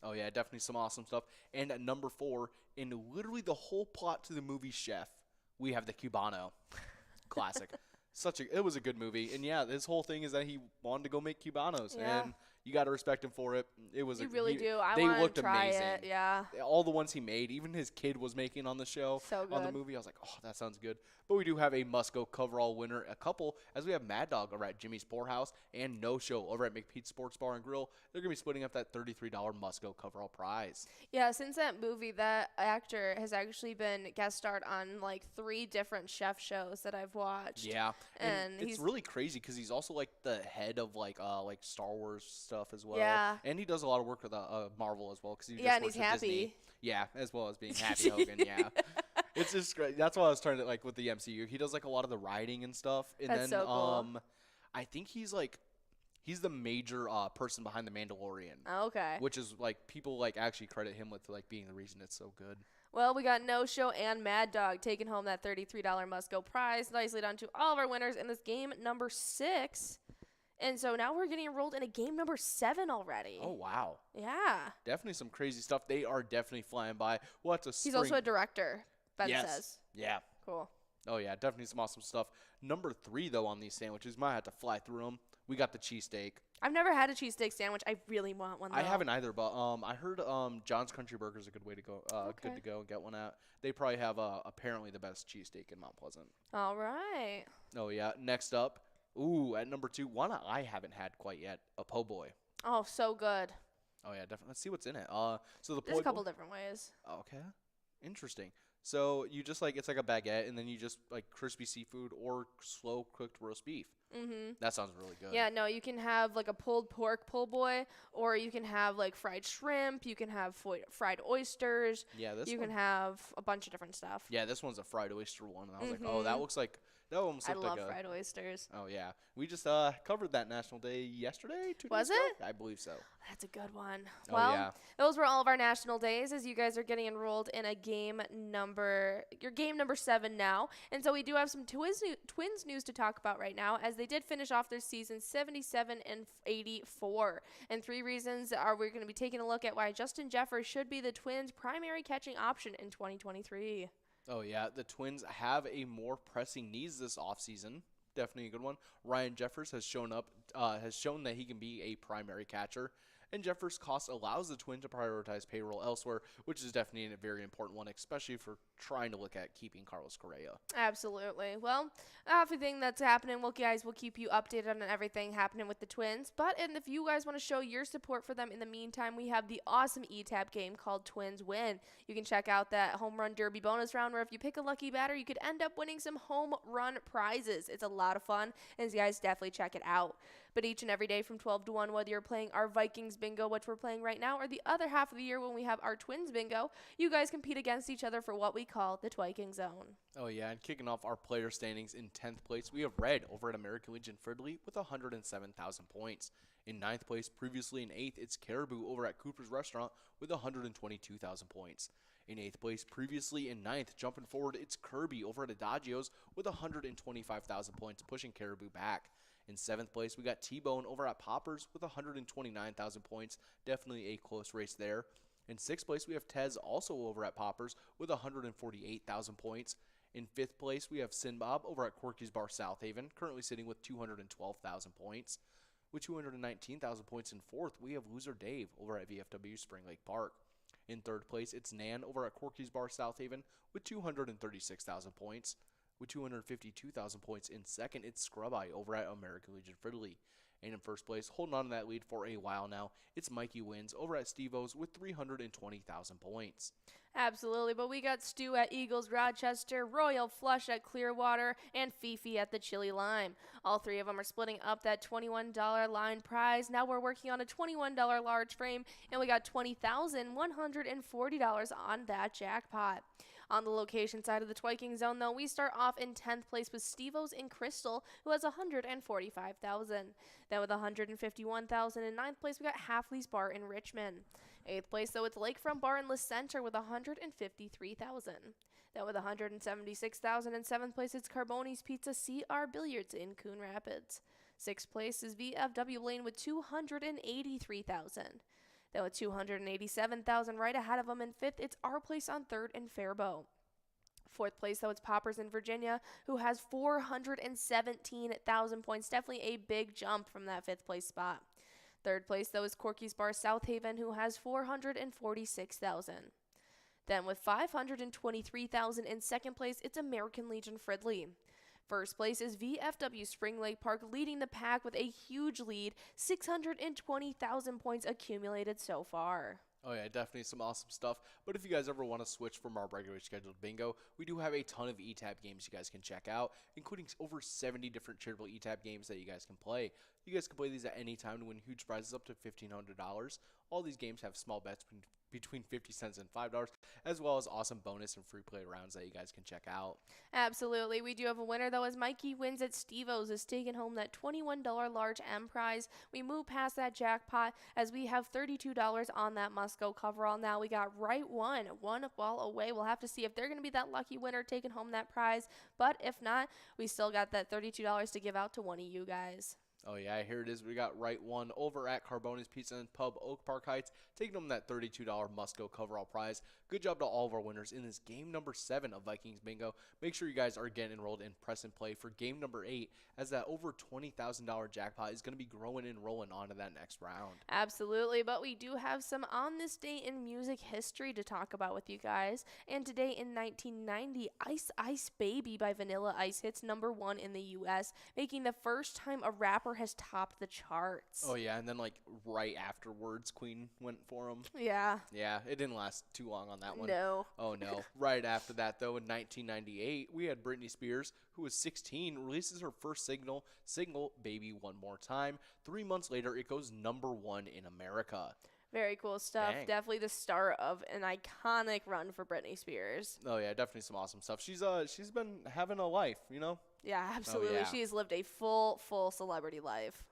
Oh, yeah, definitely some awesome stuff. And at number 4, in literally the whole plot to the movie Chef, we have the Cubano. Classic. It was a good movie. And, yeah, this whole thing is that he wanted to go make Cubanos. Yeah. And you got to respect him for it. It was You really do. I they want looked to try amazing. it. Yeah. All the ones he made, even his kid was making on the show, So on the good. movie. I was like, oh, that sounds good. But we do have a must-go coverall winner, a couple, as we have Mad Dog over at Jimmy's Poorhouse and No Show over at McPete's Sports Bar and Grill. They're going to be splitting up that $33 must-go coverall prize. Yeah, since that movie, that actor has actually been guest starred on like 3 different chef shows that I've watched. Yeah, And it's he's really crazy because he's also like the head of like Star Wars stuff as well. Yeah. And he does a lot of work with Marvel as well because he just and works he's with happy. Disney. Yeah, as well as being Happy Hogan. Yeah. It's just great. That's why I was trying to like with the MCU. He does like a lot of the writing and stuff. And That's then so cool. I think he's the major person behind the Mandalorian. Okay. Which is like people like actually credit him with like being the reason it's so good. Well, we got No Show and Mad Dog taking home that $33 must-go prize. Nicely done to all of our winners in this game number 6. And so now we're getting enrolled in a game number 7 already. Oh wow. Yeah. Definitely some crazy stuff. They are definitely flying by. We'll have to He's also a director, Ben says. Yeah. Cool. Oh, yeah, definitely some awesome stuff. Number 3, though, on these sandwiches, might have to fly through them. We got the cheesesteak. I've never had a cheesesteak sandwich. I really want one, though. I haven't either, but I heard John's Country Burger is a good way to go. Good to go and get one at. They probably have apparently the best cheesesteak in Mount Pleasant. All right. Oh, yeah. Next up, at number 2, one I haven't had quite yet, a po' boy. Oh, so good. Oh, yeah, definitely. Let's see what's in it. So the There's a couple boy. different ways. Okay. Interesting. So you just it's like a baguette, and then you just like crispy seafood or slow cooked roast beef. Mm-hmm. That sounds really good. Yeah, no, you can have like a pulled pork pull boy, or you can have like fried shrimp. You can have fried oysters. Yeah, you can have a bunch of different stuff. Yeah, this one's a fried oyster one, and I was like, oh, that looks like that almost I looked love like fried oysters. Oh yeah, we just covered that National Day yesterday. 2 Was days ago? it? I believe so. That's a good one. Oh, Well, yeah. those were all of our national days as you guys are getting enrolled in your game number 7 now. And so we do have some Twins news to talk about right now as they did finish off their season 77 and 84. And 3 reasons are we're going to be taking a look at why Justin Jeffers should be the Twins' primary catching option in 2023. Oh yeah, the Twins have a more pressing needs this offseason. Definitely a good one. Ryan Jeffers has shown that he can be a primary catcher. And Jeffers' cost allows the Twins to prioritize payroll elsewhere, which is definitely a very important one, especially for trying to look at keeping Carlos Correa. Absolutely. Well, everything that's happening, we'll keep you updated on everything happening with the Twins. And if you guys want to show your support for them in the meantime, we have the awesome eTap game called Twins Win. You can check out that home run derby bonus round where if you pick a lucky batter, you could end up winning some home run prizes. It's a lot of fun, and you guys definitely check it out. But each and every day from 12 to 1, whether you're playing our Vikings bingo, which we're playing right now, or the other half of the year when we have our Twins bingo, you guys compete against each other for what we call the Twiking Zone. Oh, yeah, and kicking off our player standings in 10th place, we have Red over at American Legion Fridley with 107,000 points. In 9th place, previously in 8th, it's Caribou over at Cooper's Restaurant with 122,000 points. In 8th place, previously in 9th, jumping forward, it's Kirby over at Adagios with 125,000 points, pushing Caribou back. In 7th place, we got T-Bone over at Poppers with 129,000 points. Definitely a close race there. In 6th place, we have Tez also over at Poppers with 148,000 points. In 5th place, we have Sinbob over at Corky's Bar South Haven, currently sitting with 212,000 points. With 219,000 points in 4th, we have Loser Dave over at VFW Spring Lake Park. In 3rd place, it's Nan over at Corky's Bar South Haven with 236,000 points. With 252,000 points in 2nd, it's Scrub Eye over at American Legion Fridley. And in 1st place, holding on to that lead for a while now, it's Mikey Wins over at Steve-O's with 320,000 points. Absolutely, but we got Stu at Eagles Rochester, Royal Flush at Clearwater, and Fifi at the Chili Lime. All 3 of them are splitting up that $21 line prize. Now we're working on a $21 large frame, and we got $20,140 on that jackpot. On the location side of the twiking zone, though, we start off in 10th place with Stevo's in Crystal, who has 145,000. Then with 151,000 in 9th place, we got Halfley's Bar in Richmond. 8th place, though, with Lakefront Bar in La Center with 153,000. Then with 176,000 in 7th place, it's Carboni's Pizza CR Billiards in Coon Rapids. 6th place is VFW Lane with 283,000. Then with 287,000 right ahead of them in 5th, it's Our Place on 3rd in Faribault. 4th place, though, it's Poppers in Virginia, who has 417,000 points. Definitely a big jump from that 5th place spot. 3rd place, though, is Corky's Bar South Haven, who has 446,000. Then with 523,000 in 2nd place, it's American Legion Fridley. 1st place is VFW Spring Lake Park, leading the pack with a huge lead, 620,000 points accumulated so far. Oh yeah, definitely some awesome stuff. But if you guys ever want to switch from our regularly scheduled bingo, we do have a ton of ETAP games you guys can check out, including over 70 different charitable ETAP games that you guys can play. You guys can play these at any time to win huge prizes up to $1,500. All these games have small bets between 50 cents and $5, as well as awesome bonus and free play rounds that you guys can check out. Absolutely. We do have a winner, though, as Mikey Wins at Stevo's is taking home that $21 large M prize. We move past that jackpot as we have $32 on that Musco coverall. Now we got right one ball away. We'll have to see if they're going to be that lucky winner taking home that prize. But if not, we still got that $32 to give out to one of you guys. Oh yeah, here it is. We got right one over at Carboni's Pizza and Pub, Oak Park Heights, taking home that $32 Musco coverall prize. Good job to all of our winners in this game number 7 of Vikings Bingo. Make sure you guys are getting enrolled in Press and Play for game number 8, as that over $20,000 jackpot is going to be growing and rolling on to that next round. Absolutely, but we do have some on this day in music history to talk about with you guys. And today in 1990, Ice Ice Baby by Vanilla Ice hits number 1 in the U.S., making the first time a rapper has topped the charts. Oh yeah, and then like right afterwards, Queen went for him. Yeah. Yeah, it didn't last too long on that one. No. Oh no. Right after that, though, in 1998, we had Britney Spears, who was 16, releases her first single, Baby One More Time. 3 months later, it goes number 1 in America. Very cool stuff. Dang. Definitely the start of an iconic run for Britney Spears. Oh yeah, definitely some awesome stuff. She's been having a life, you know? Yeah, absolutely. Oh, yeah. She's lived a full celebrity life.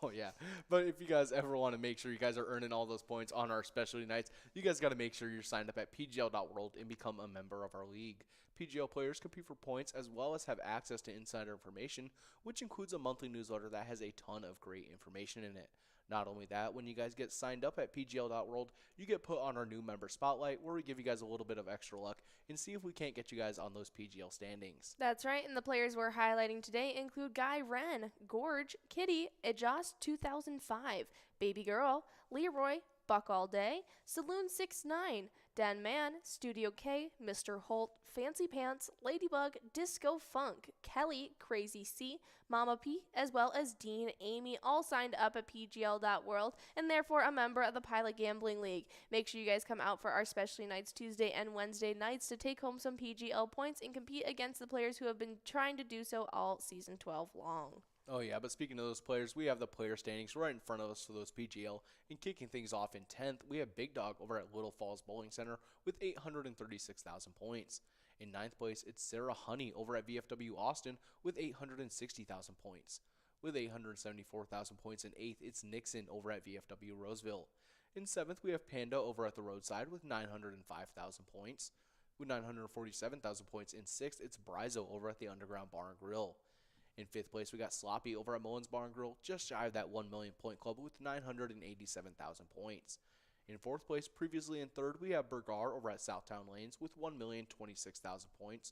Oh yeah, but if you guys ever want to make sure you guys are earning all those points on our specialty nights, you guys got to make sure you're signed up at pgl.world and become a member of our league. PGL players compete for points as well as have access to insider information, which includes a monthly newsletter that has a ton of great information in it. Not only that, when you guys get signed up at pgl.world, you get put on our new member spotlight, where we give you guys a little bit of extra luck and see if we can't get you guys on those PGL standings. That's right, and the players we're highlighting today include Guy Wren, Gorge, Kitty, Adjust 2005, Baby Girl, Leroy, Buck All Day, Saloon 69, Dan Mann, Studio K, Mr. Holt, Fancy Pants, Ladybug, Disco Funk, Kelly, Crazy C, Mama P, as well as Dean Amy, all signed up at PGL.world and therefore a member of the Pilot Gambling League. Make sure you guys come out for our specialty nights Tuesday and Wednesday nights to take home some PGL points and compete against the players who have been trying to do so all season 12 long. Oh yeah, but speaking of those players, we have the player standings right in front of us for those PGL. And kicking things off in 10th, we have Big Dog over at Little Falls Bowling Center with 836,000 points. In 9th place, it's Sarah Honey over at VFW Austin with 860,000 points. With 874,000 points in 8th, it's Nixon over at VFW Roseville. In 7th, we have Panda over at the Roadside with 905,000 points. With 947,000 points in 6th, it's Brizo over at the Underground Bar and Grill. In 5th place, we got Sloppy over at Mullins Bar and Grill, just shy of that 1 million point club with 987,000 points. In 4th place, previously in 3rd, we have Bergar over at Southtown Lanes with 1,026,000 points.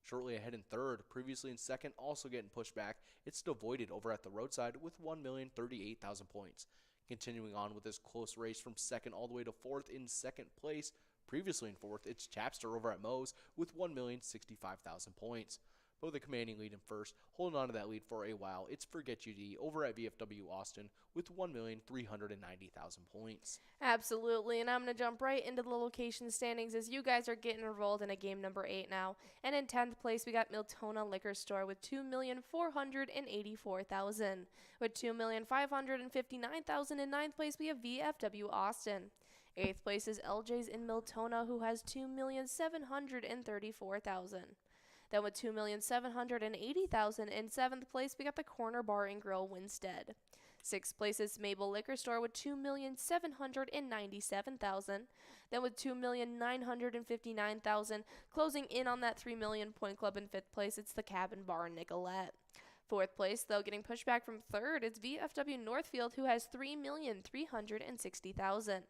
Shortly ahead in 3rd, previously in 2nd, also getting pushed back, it's Devoided over at the Roadside with 1,038,000 points. Continuing on with this close race from 2nd all the way to 4th, in 2nd place, previously in 4th, it's Chapster over at Moe's with 1,065,000 points. Both the commanding lead in 1st, holding on to that lead for a while, it's Forget You D over at VFW Austin with 1,390,000 points. Absolutely, and I'm going to jump right into the location standings as you guys are getting enrolled in a game number 8 now. And in 10th place, we got Miltona Liquor Store with 2,484,000. With 2,559,000 in 9th place, we have VFW Austin. Eighth place is LJ's in Miltona, who has $2,734,000. Then with $2,780,000 in seventh place, we got the Corner Bar and Grill Winstead. Sixth place is Mabel Liquor Store with $2,797,000. Then with $2,959,000, closing in on that $3 million Point Club in fifth place, it's the Cabin Bar and Nicolette. Fourth place, though, getting pushed back from third, it's VFW Northfield, who has $3,360,000.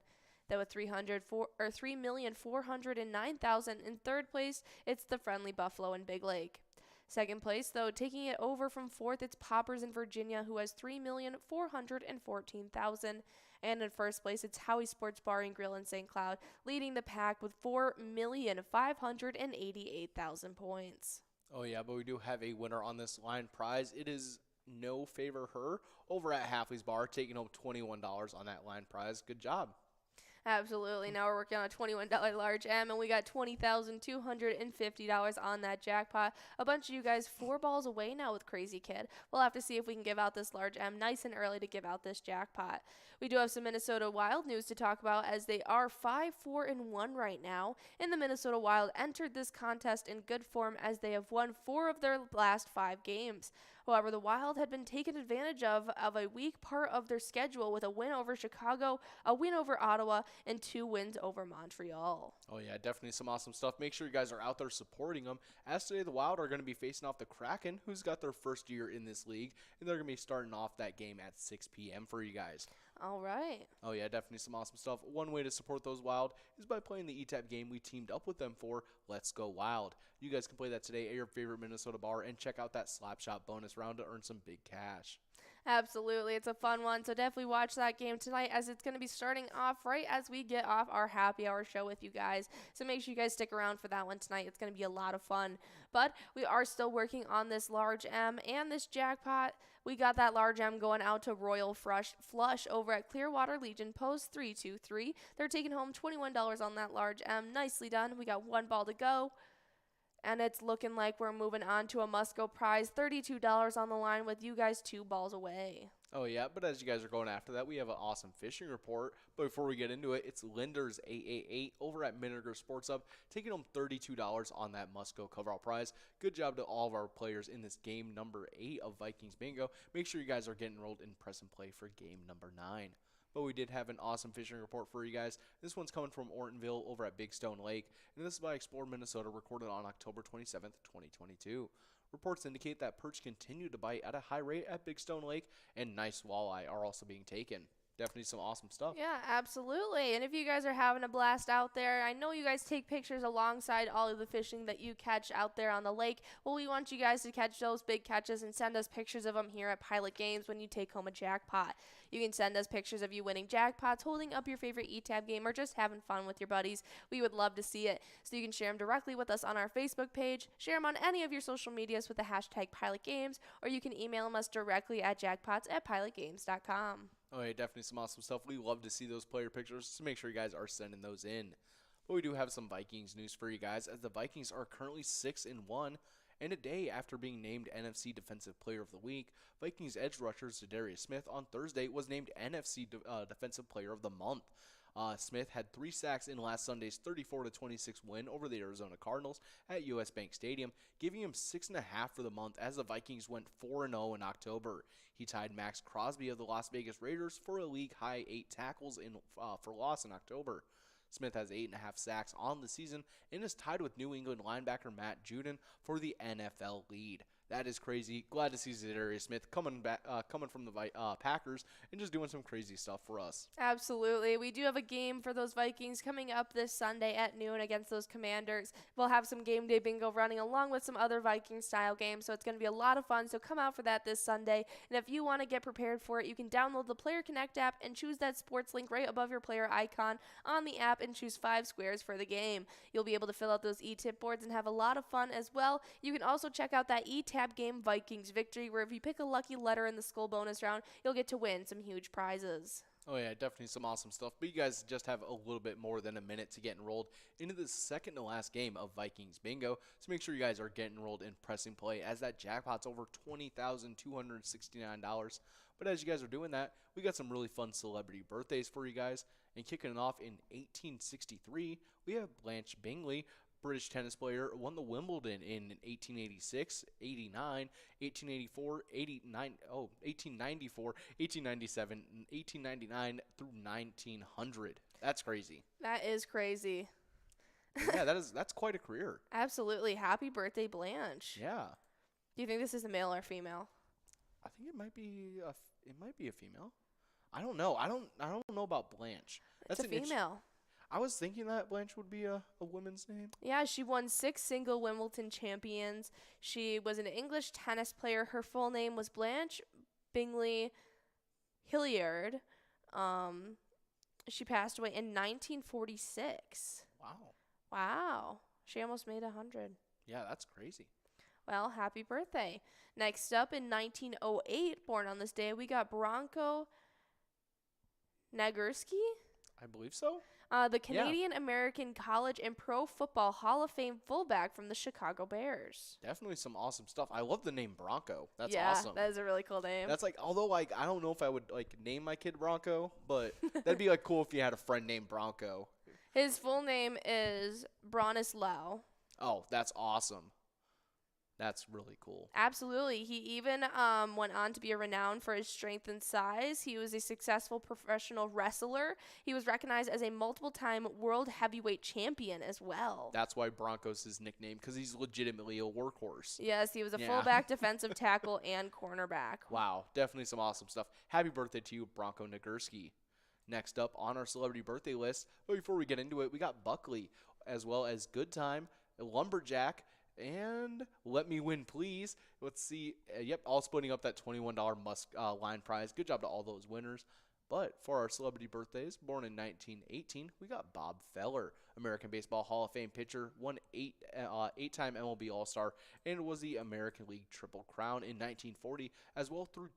Then with $3,409,000 in third place, it's the Friendly Buffalo in Big Lake. Second place, though, taking it over from fourth, it's Poppers in Virginia, who has $3,414,000. And in first place, it's Howie Sports Bar and Grill in St. Cloud, leading the pack with $4,588,000 points. Oh yeah, but we do have a winner on this line prize. It is No Favor Her over at Halfley's Bar, taking home $21 on that line prize. Good job. Absolutely. Now we're working on a $21 large M, and we got $20,250 on that jackpot. A bunch of you guys 4 balls away now with Crazy Kid. We'll have to see if we can give out this large M nice and early to give out this jackpot. We do have some Minnesota Wild news to talk about, as they are 5-4-1 right now. And the Minnesota Wild entered this contest in good form, as they have won 4 of their last 5 games. However, the Wild had been taken advantage of a weak part of their schedule with a win over Chicago, a win over Ottawa, and 2 wins over Montreal. Oh yeah, definitely some awesome stuff. Make sure you guys are out there supporting them. As today, the Wild are going to be facing off the Kraken, who's got their first year in this league, and they're going to be starting off that game at 6 p.m. for you guys. All right. Oh yeah, definitely some awesome stuff. One way to support those Wild is by playing the ETAP game we teamed up with them for, Let's Go Wild. You guys can play that today at your favorite Minnesota bar and check out that Slapshot bonus round to earn some big cash. Absolutely. It's a fun one, so definitely watch that game tonight, as it's going to be starting off right as we get off our happy hour show with you guys. So make sure you guys stick around for that one tonight. It's going to be a lot of fun. But we are still working on this large M and this jackpot. We got that large M going out to Royal Flush over at Clearwater Legion, post 323. They're taking home $21 on that large M. Nicely done. We got 1 ball to go. And it's looking like we're moving on to a must-go prize, $32 on the line, with you guys 2 balls away. Oh yeah, but as you guys are going after that, we have an awesome fishing report. But before we get into it, it's Linder's 888 over at Miniger Sports Hub, taking home $32 on that must-go coverall prize. Good job to all of our players in this game number 8 of Vikings Bingo. Make sure you guys are getting enrolled in Press and Play for game number 9. But we did have an awesome fishing report for you guys. This one's coming from Ortonville over at Big Stone Lake, and this is by Explore Minnesota, recorded on October 27th, 2022. Reports indicate that perch continue to bite at a high rate at Big Stone Lake, and nice walleye are also being taken. Definitely some awesome stuff. Yeah, absolutely. And if you guys are having a blast out there, I know you guys take pictures alongside all of the fishing that you catch out there on the lake. Well, we want you guys to catch those big catches and send us pictures of them here at Pilot Games when you take home a jackpot. You can send us pictures of you winning jackpots, holding up your favorite ETAB game, or just having fun with your buddies. We would love to see it. So you can share them directly with us on our Facebook page, share them on any of your social medias with the hashtag Pilot Games, or you can email them us directly at jackpots@pilotgames.com. Oh yeah, definitely some awesome stuff. We love to see those player pictures, so make sure you guys are sending those in. But we do have some Vikings news for you guys, as the Vikings are currently 6-1, and a day after being named NFC Defensive Player of the Week, Vikings edge rusher Zadarius Smith on Thursday was named NFC Defensive Player of the Month. Smith had 3 sacks in last Sunday's 34-26 win over the Arizona Cardinals at US Bank Stadium, giving him 6.5 for the month, as the Vikings went 4-0 in October. He tied Max Crosby of the Las Vegas Raiders for a league-high 8 tackles for loss in October. Smith has 8.5 sacks on the season and is tied with New England linebacker Matt Judon for the NFL lead. That is crazy. Glad to see Zadarius Smith coming from the Packers and just doing some crazy stuff for us. Absolutely. We do have a game for those Vikings coming up this Sunday at noon against those Commanders. We'll have some game day bingo running along with some other Viking-style games, so it's going to be a lot of fun. So come out for that this Sunday. And if you want to get prepared for it, you can download the Player Connect app and choose that sports link right above your player icon on the app and choose 5 squares for the game. You'll be able to fill out those e-tip boards and have a lot of fun as well. You can also check out that e-tab game Vikings Victory, where if you pick a lucky letter in the skull bonus round, you'll get to win some huge prizes. Oh yeah, definitely some awesome stuff. But you guys just have a little bit more than a minute to get enrolled into the second to last game of Vikings Bingo. So make sure you guys are getting enrolled in Pressing Play, as that jackpot's over $20,269. But as you guys are doing that, we got some really fun celebrity birthdays for you guys. And kicking it off in 1863, we have Blanche Bingley, British tennis player, won the Wimbledon in 1886, 89, 1884, 1894, 1897, and 1899 through 1900. That's crazy. That is crazy. Yeah, that's quite a career. Absolutely. Happy birthday, Blanche. Yeah. Do you think this is a male or female? I think it might be a female. I don't know. I don't know about Blanche. It's a female. I was thinking that Blanche would be a woman's name. Yeah, she won 6 single Wimbledon champions. She was an English tennis player. Her full name was Blanche Bingley Hilliard. She passed away in 1946. Wow. Wow. She almost made 100. Yeah, that's crazy. Well, happy birthday. Next up in 1908, born on this day, we got Bronco Nagurski. I believe so. The Canadian-American College and Pro Football Hall of Fame fullback from the Chicago Bears. Definitely some awesome stuff. I love the name Bronco. That's yeah, awesome. That is a really cool name. That's like, although like I don't know if I would like name my kid Bronco, but that'd be like cool if you had a friend named Bronco. His full name is Bronislaw. Oh, that's awesome. That's really cool. Absolutely. He even went on to be renowned for his strength and size. He was a successful professional wrestler. He was recognized as a multiple-time world heavyweight champion as well. That's why Bronco's his nickname, because he's legitimately a workhorse. Yes, he was a fullback, defensive tackle, and cornerback. Wow, definitely some awesome stuff. Happy birthday to you, Bronco Nagurski. Next up on our celebrity birthday list, but before we get into it, we got Buckley, as well as Good Time, Lumberjack, and Let Me Win Please. Let's see. All splitting up that $21 line prize. Good job to all those winners. But for our celebrity birthdays, born in 1918, we got Bob Feller, American Baseball Hall of Fame pitcher, won eight-time MLB All-Star, and was the American League Triple Crown in 1940, as well through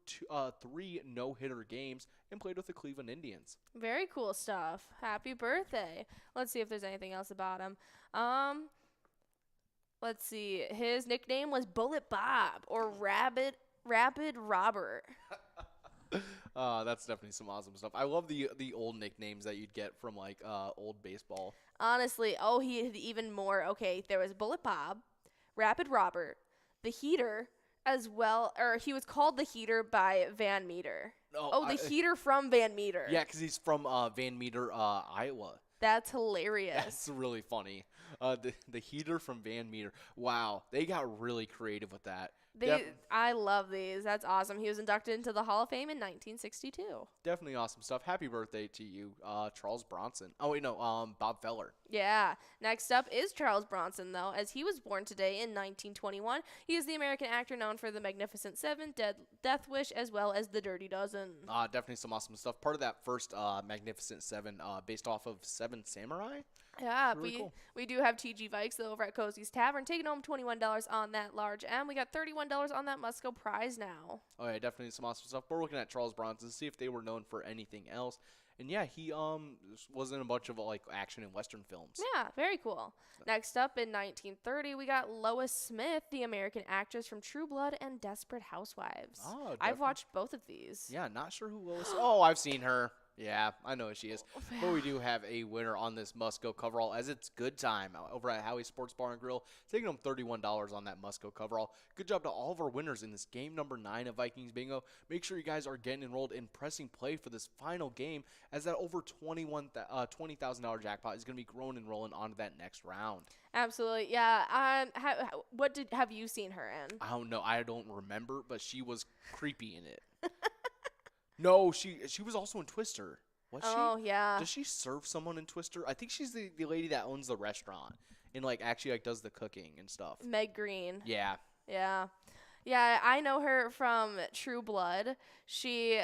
3 no-hitter games, and played with the Cleveland Indians. Very cool stuff. Happy birthday. Let's see if there's anything else about him. Let's see. His nickname was Bullet Bob or Rapid Robert. That's definitely some awesome stuff. I love the old nicknames that you'd get from like old baseball. Honestly, he had even more. Okay, there was Bullet Bob, Rapid Robert, the Heater, as well, or he was called the Heater by Van Meter. The Heater from Van Meter. Yeah, because he's from Van Meter, Iowa. That's hilarious. That's really funny. The Heater from Van Meter. Wow, they got really creative with that. I love these. That's awesome. He was inducted into the Hall of Fame in 1962. Definitely awesome stuff. Happy birthday to you, Charles Bronson. Oh, wait, no, Bob Feller. Yeah. Next up is Charles Bronson, though, as he was born today in 1921. He is the American actor known for The Magnificent Seven, Death Wish, as well as The Dirty Dozen. Definitely some awesome stuff. Part of that first Magnificent Seven, based off of Seven Samurai. Yeah, really cool. We do have TG Vikes though over at Cozy's Tavern, taking home $21 on that large M. We got $31 on that Musco prize now. Oh yeah, definitely some awesome stuff. We're looking at Charles Bronson to see if they were known for anything else. And yeah, he was in a bunch of like action and western films. Yeah, very cool. Next up in 1930, we got Lois Smith, the American actress from True Blood and Desperate Housewives. Oh, I've watched both of these. Yeah, not sure who Lois. Oh, I've seen her. Yeah, I know who she is. But we do have a winner on this Musco coverall, as it's Good Time over at Howie's Sports Bar and Grill, taking home $31 on that Musco coverall. Good job to all of our winners in this game number 9 of Vikings Bingo. Make sure you guys are getting enrolled in pressing play for this final game, as that over $20,000 jackpot is going to be growing and rolling onto that next round. Absolutely, yeah. What have you seen her in? I don't know. I don't remember, but she was creepy in it. No, she was also in Twister. Was she? Oh, yeah. Does she serve someone in Twister? I think she's the lady that owns the restaurant and actually does the cooking and stuff. Meg Green. Yeah. Yeah. Yeah, I know her from True Blood. She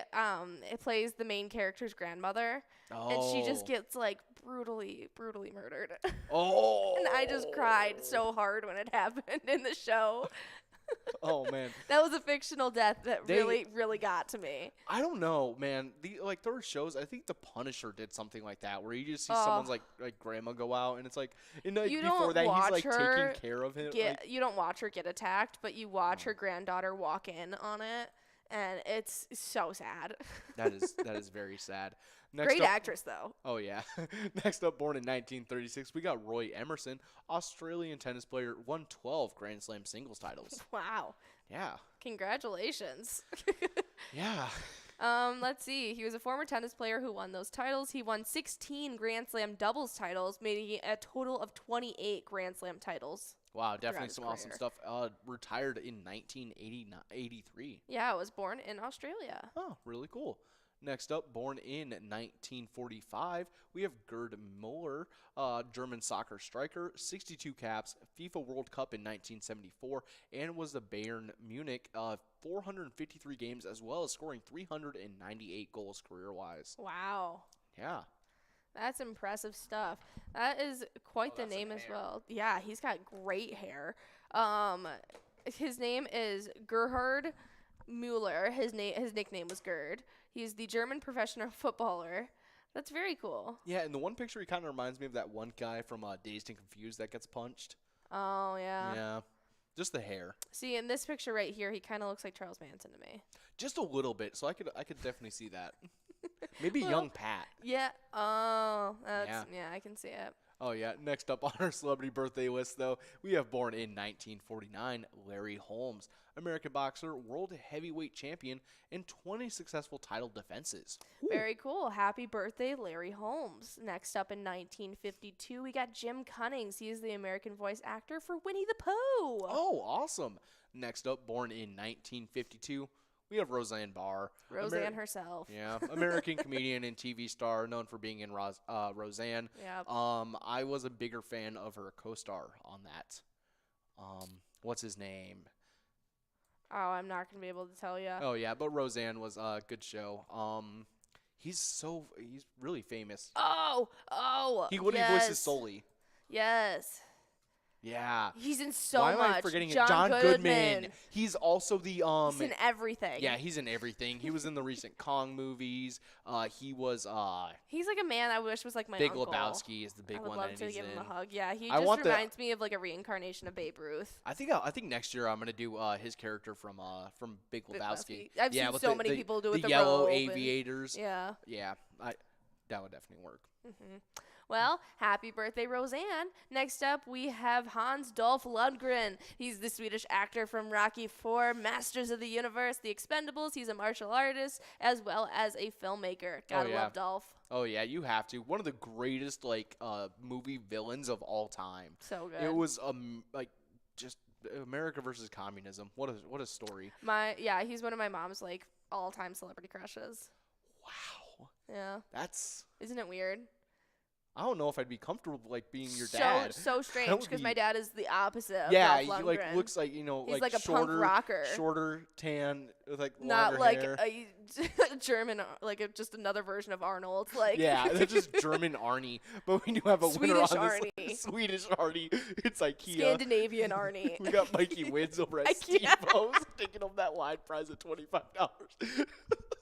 plays the main character's grandmother. Oh. And she just gets brutally murdered. Oh. And I just cried so hard when it happened in the show. Oh man, that was a fictional death that really got to me. I don't know, man. There are shows. I think The Punisher did something like that, where you just see someone's like grandma go out, and it's before that he's taking care of him. You don't watch her get attacked, but you watch her granddaughter walk in on it, and it's so sad. That is very sad. Great actress, though. Oh, yeah. Next up, born in 1936, we got Roy Emerson, Australian tennis player, won 12 Grand Slam singles titles. Wow. Yeah. Congratulations. Yeah. Let's see. He was a former tennis player who won those titles. He won 16 Grand Slam doubles titles, making a total of 28 Grand Slam titles. Wow, definitely some career. awesome stuff. Retired in 1983. Yeah, was born in Australia. Oh, really cool. Next up, born in 1945, we have Gerd Müller, German soccer striker, 62 caps, FIFA World Cup in 1974, and was the Bayern Munich 453 games, as well as scoring 398 goals career-wise. Wow. Yeah. That's impressive stuff. That is quite the name as well. Yeah, he's got great hair. His name is Gerhard Müller. His nickname was Gerd. He's the German professional footballer. That's very cool. Yeah, and the one picture, he kind of reminds me of that one guy from Dazed and Confused that gets punched. Oh, yeah. Yeah. Just the hair. See, in this picture right here, he kind of looks like Charles Manson to me. Just a little bit, so I could definitely see that. Maybe young Pat. Yeah. Oh, yeah, I can see it. Oh, yeah. Next up on our celebrity birthday list, though, we have born in 1949, Larry Holmes, American boxer, world heavyweight champion, and 20 successful title defenses. Ooh. Very cool. Happy birthday, Larry Holmes. Next up in 1952, we got Jim Cummings. He is the American voice actor for Winnie the Pooh. Oh, awesome. Next up, born in 1952, we have Roseanne Barr. Roseanne herself. Yeah, American comedian and TV star, known for being in Roseanne. Yep. I was a bigger fan of her co-star on that. What's his name? Oh, I'm not gonna be able to tell you. Oh yeah, but Roseanne was a good show. He's really famous. Oh. He voices Sully. Yes. Yeah. He's in so Why much. am I forgetting John Goodman. He's also the He's in everything. Yeah, he's in everything. He was in the recent Kong movies. He was He's like a man I wish was like my Big uncle. Lebowski is the big one that he's in. I would love to give him a hug. Yeah, he I just reminds me of like a reincarnation of Babe Ruth. I think next year I'm gonna do his character from Big Lebowski. I've seen so many people do it with the yellow robe aviators. Yeah. Yeah, that would definitely work. Mm-hmm. Well, happy birthday, Roseanne. Next up, we have Hans Dolph Lundgren. He's the Swedish actor from Rocky IV, Masters of the Universe, The Expendables. He's a martial artist as well as a filmmaker. Gotta love Dolph. Oh, yeah, you have to. One of the greatest, movie villains of all time. So good. It was, just America versus communism. What a story. He's one of my mom's, all-time celebrity crushes. Wow. Yeah. Isn't it weird? I don't know if I'd be comfortable being your dad. So strange because my dad is the opposite of Dolph Lundgren. He looks like, he's like a shorter, punk rocker. Shorter, tan, with not longer hair. a German, just another version of Arnold. Yeah, that's just German Arnie. But we do have a Swedish winner on Arnie. this. Swedish Arnie. It's IKEA. Scandinavian Arnie. We got Mikey Wins over at Steve-O's taking home that wide prize of $25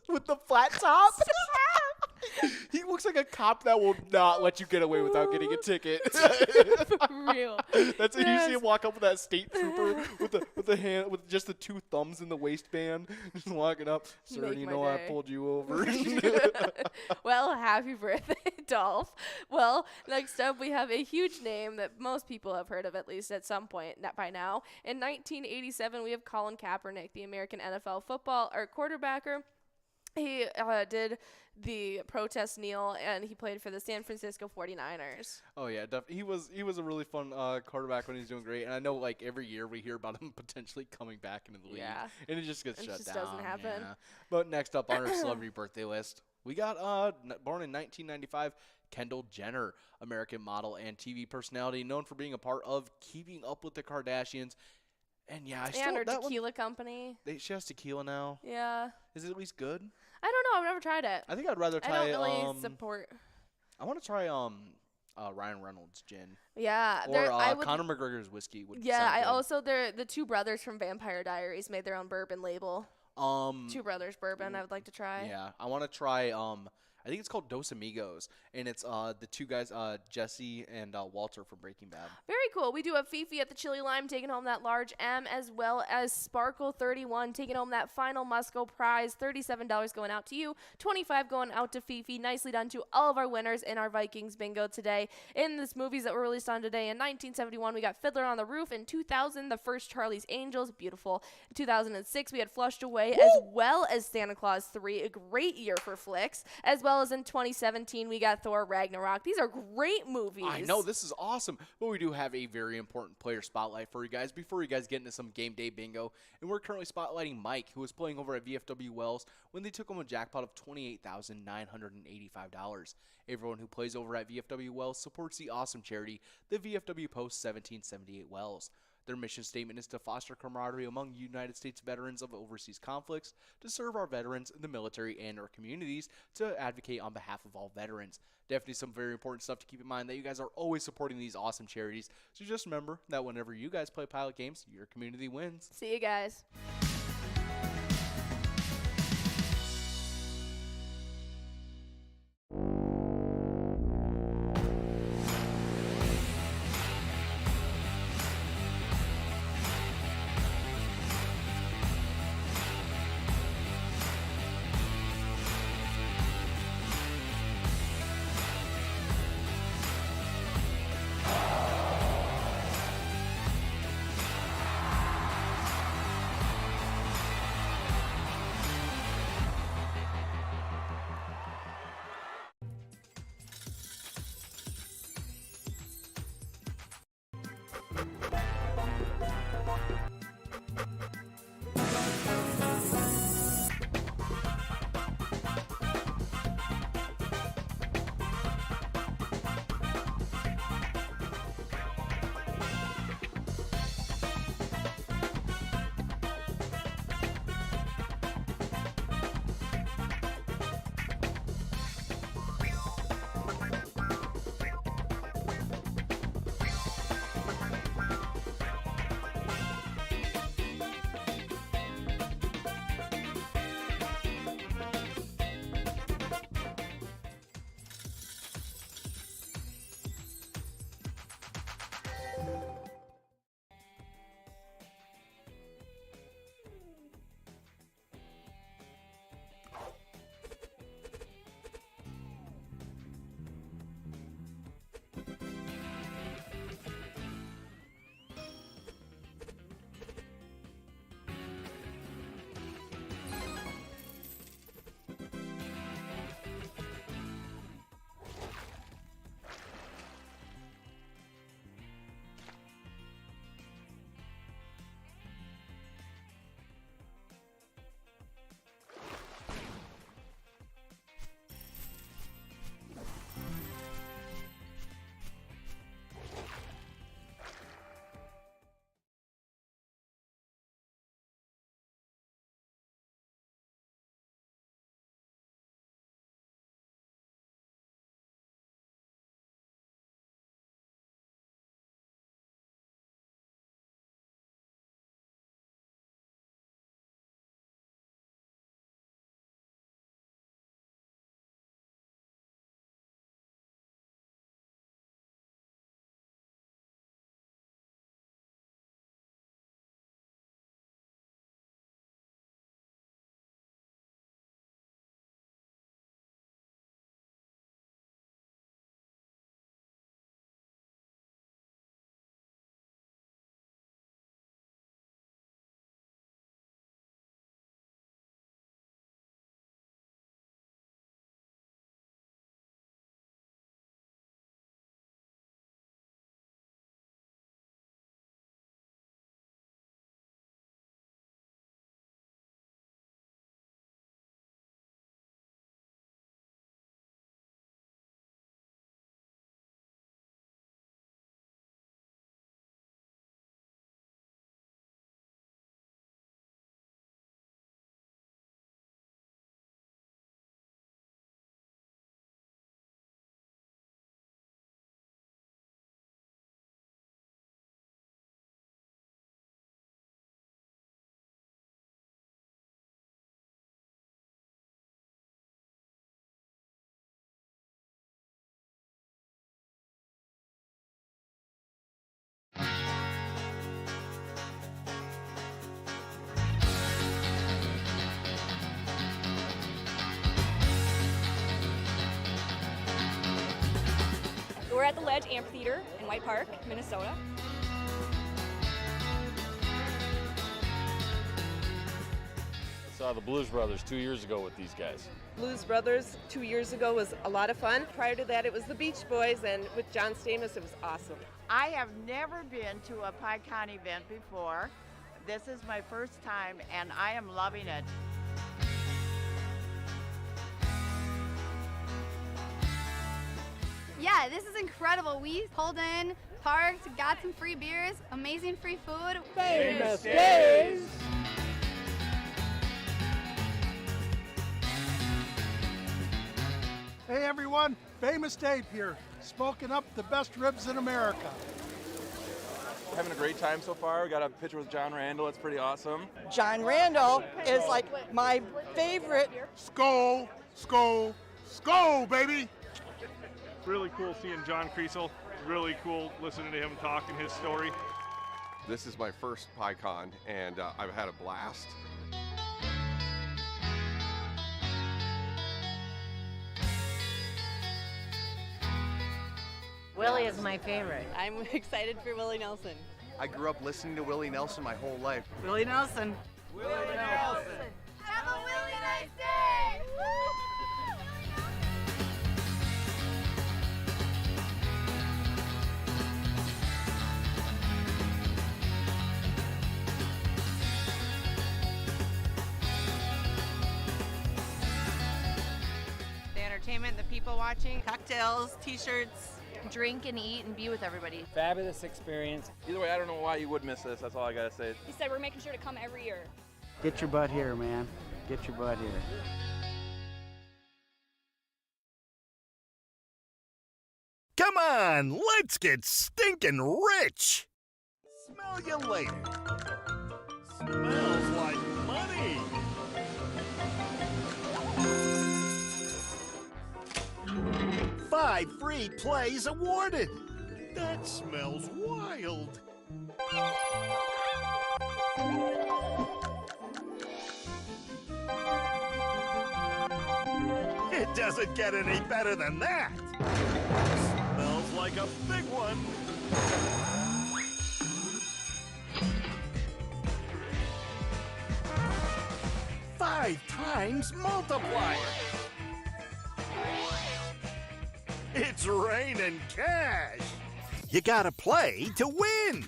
with the flat top. He looks like a cop that will not let you get away without getting a ticket. For real. That's when you see him walk up with that state trooper with the hand with just the two thumbs in the waistband, just walking up. Sir, you know I pulled you over. Well, happy birthday, Dolph. Well, next up we have a huge name that most people have heard of at least at some point by now. In 1987, we have Colin Kaepernick, the American NFL quarterbacker. He did the protest kneel, and he played for the San Francisco 49ers. Oh, yeah. He was a really fun quarterback when he was doing great. And I know, every year we hear about him potentially coming back into the league. Yeah. And it just gets shut down. It just doesn't happen. Yeah. But next up on our celebrity birthday list, we got, born in 1995, Kendall Jenner, American model and TV personality, known for being a part of Keeping Up with the Kardashians. And yeah, her tequila company. She has tequila now. Yeah. Is it at least good? I don't know. I've never tried it. I think I'd rather try. I don't really support. I want to try Ryan Reynolds gin. Yeah. Or Conor McGregor's whiskey would. Yeah. The two brothers from Vampire Diaries made their own bourbon label. Two Brothers bourbon. I would like to try. Yeah, I want to try. I I think it's called Dos Amigos, and it's the two guys, Jesse and Walter from Breaking Bad. Very cool. We do have Fifi at the Chili Lime taking home that large M, as well as Sparkle31 taking home that final Musco prize. $37 going out to you, $25 going out to Fifi. Nicely done to all of our winners in our Vikings bingo today. In this movies that were released on today, in 1971, we got Fiddler on the Roof. In 2000, the first Charlie's Angels, beautiful. In 2006, we had Flushed Away, as well as Santa Claus 3, a great year for flicks. As well as in 2017, we got Thor Ragnarok. These are great movies. I know, this is awesome. But we do have a very important player spotlight for you guys before you guys get into some game day bingo. And we're currently spotlighting Mike, who was playing over at VFW Wells when they took home a jackpot of $28,985. Everyone who plays over at VFW Wells supports the awesome charity, the VFW Post 1778 Wells. Their mission statement is to foster camaraderie among United States veterans of overseas conflicts, to serve our veterans in the military and our communities, to advocate on behalf of all veterans. Definitely some very important stuff to keep in mind, that you guys are always supporting these awesome charities. So just remember that whenever you guys play Pilot games, your community wins. See you guys. We're at the Ledge Amphitheater in White Park, Minnesota. I saw the Blues Brothers 2 years ago with these guys. Blues Brothers 2 years ago was a lot of fun. Prior to that, it was the Beach Boys, and with John Stamos, it was awesome. I have never been to a PyCon event before. This is my first time, and I am loving it. Yeah, this is incredible. We pulled in, parked, got some free beers, amazing free food. Famous Days! Hey everyone, Famous Dave here, smoking up the best ribs in America. Having a great time so far. We got a picture with John Randall. It's pretty awesome. John Randall is like my favorite. Skol, skol, skol, baby! Really cool seeing John Kriesel. Really cool listening to him talk and his story. This is my first PyCon, and I've had a blast. Willie is my favorite. I'm excited for Willie Nelson. I grew up listening to Willie Nelson my whole life. Willie Nelson. Willie Nelson! Have a really nice day! The entertainment, the people watching. Cocktails, t-shirts. Drink and eat and be with everybody. Fabulous experience. Either way, I don't know why you would miss this. That's all I gotta say. He said we're making sure to come every year. Get your butt here, man. Get your butt here. Come on, let's get stinking rich. Smell you later. Smells like money. Five free plays awarded. That smells wild. It doesn't get any better than that. Smells like a big one. Five times multiplier. It's raining cash. You gotta play to win.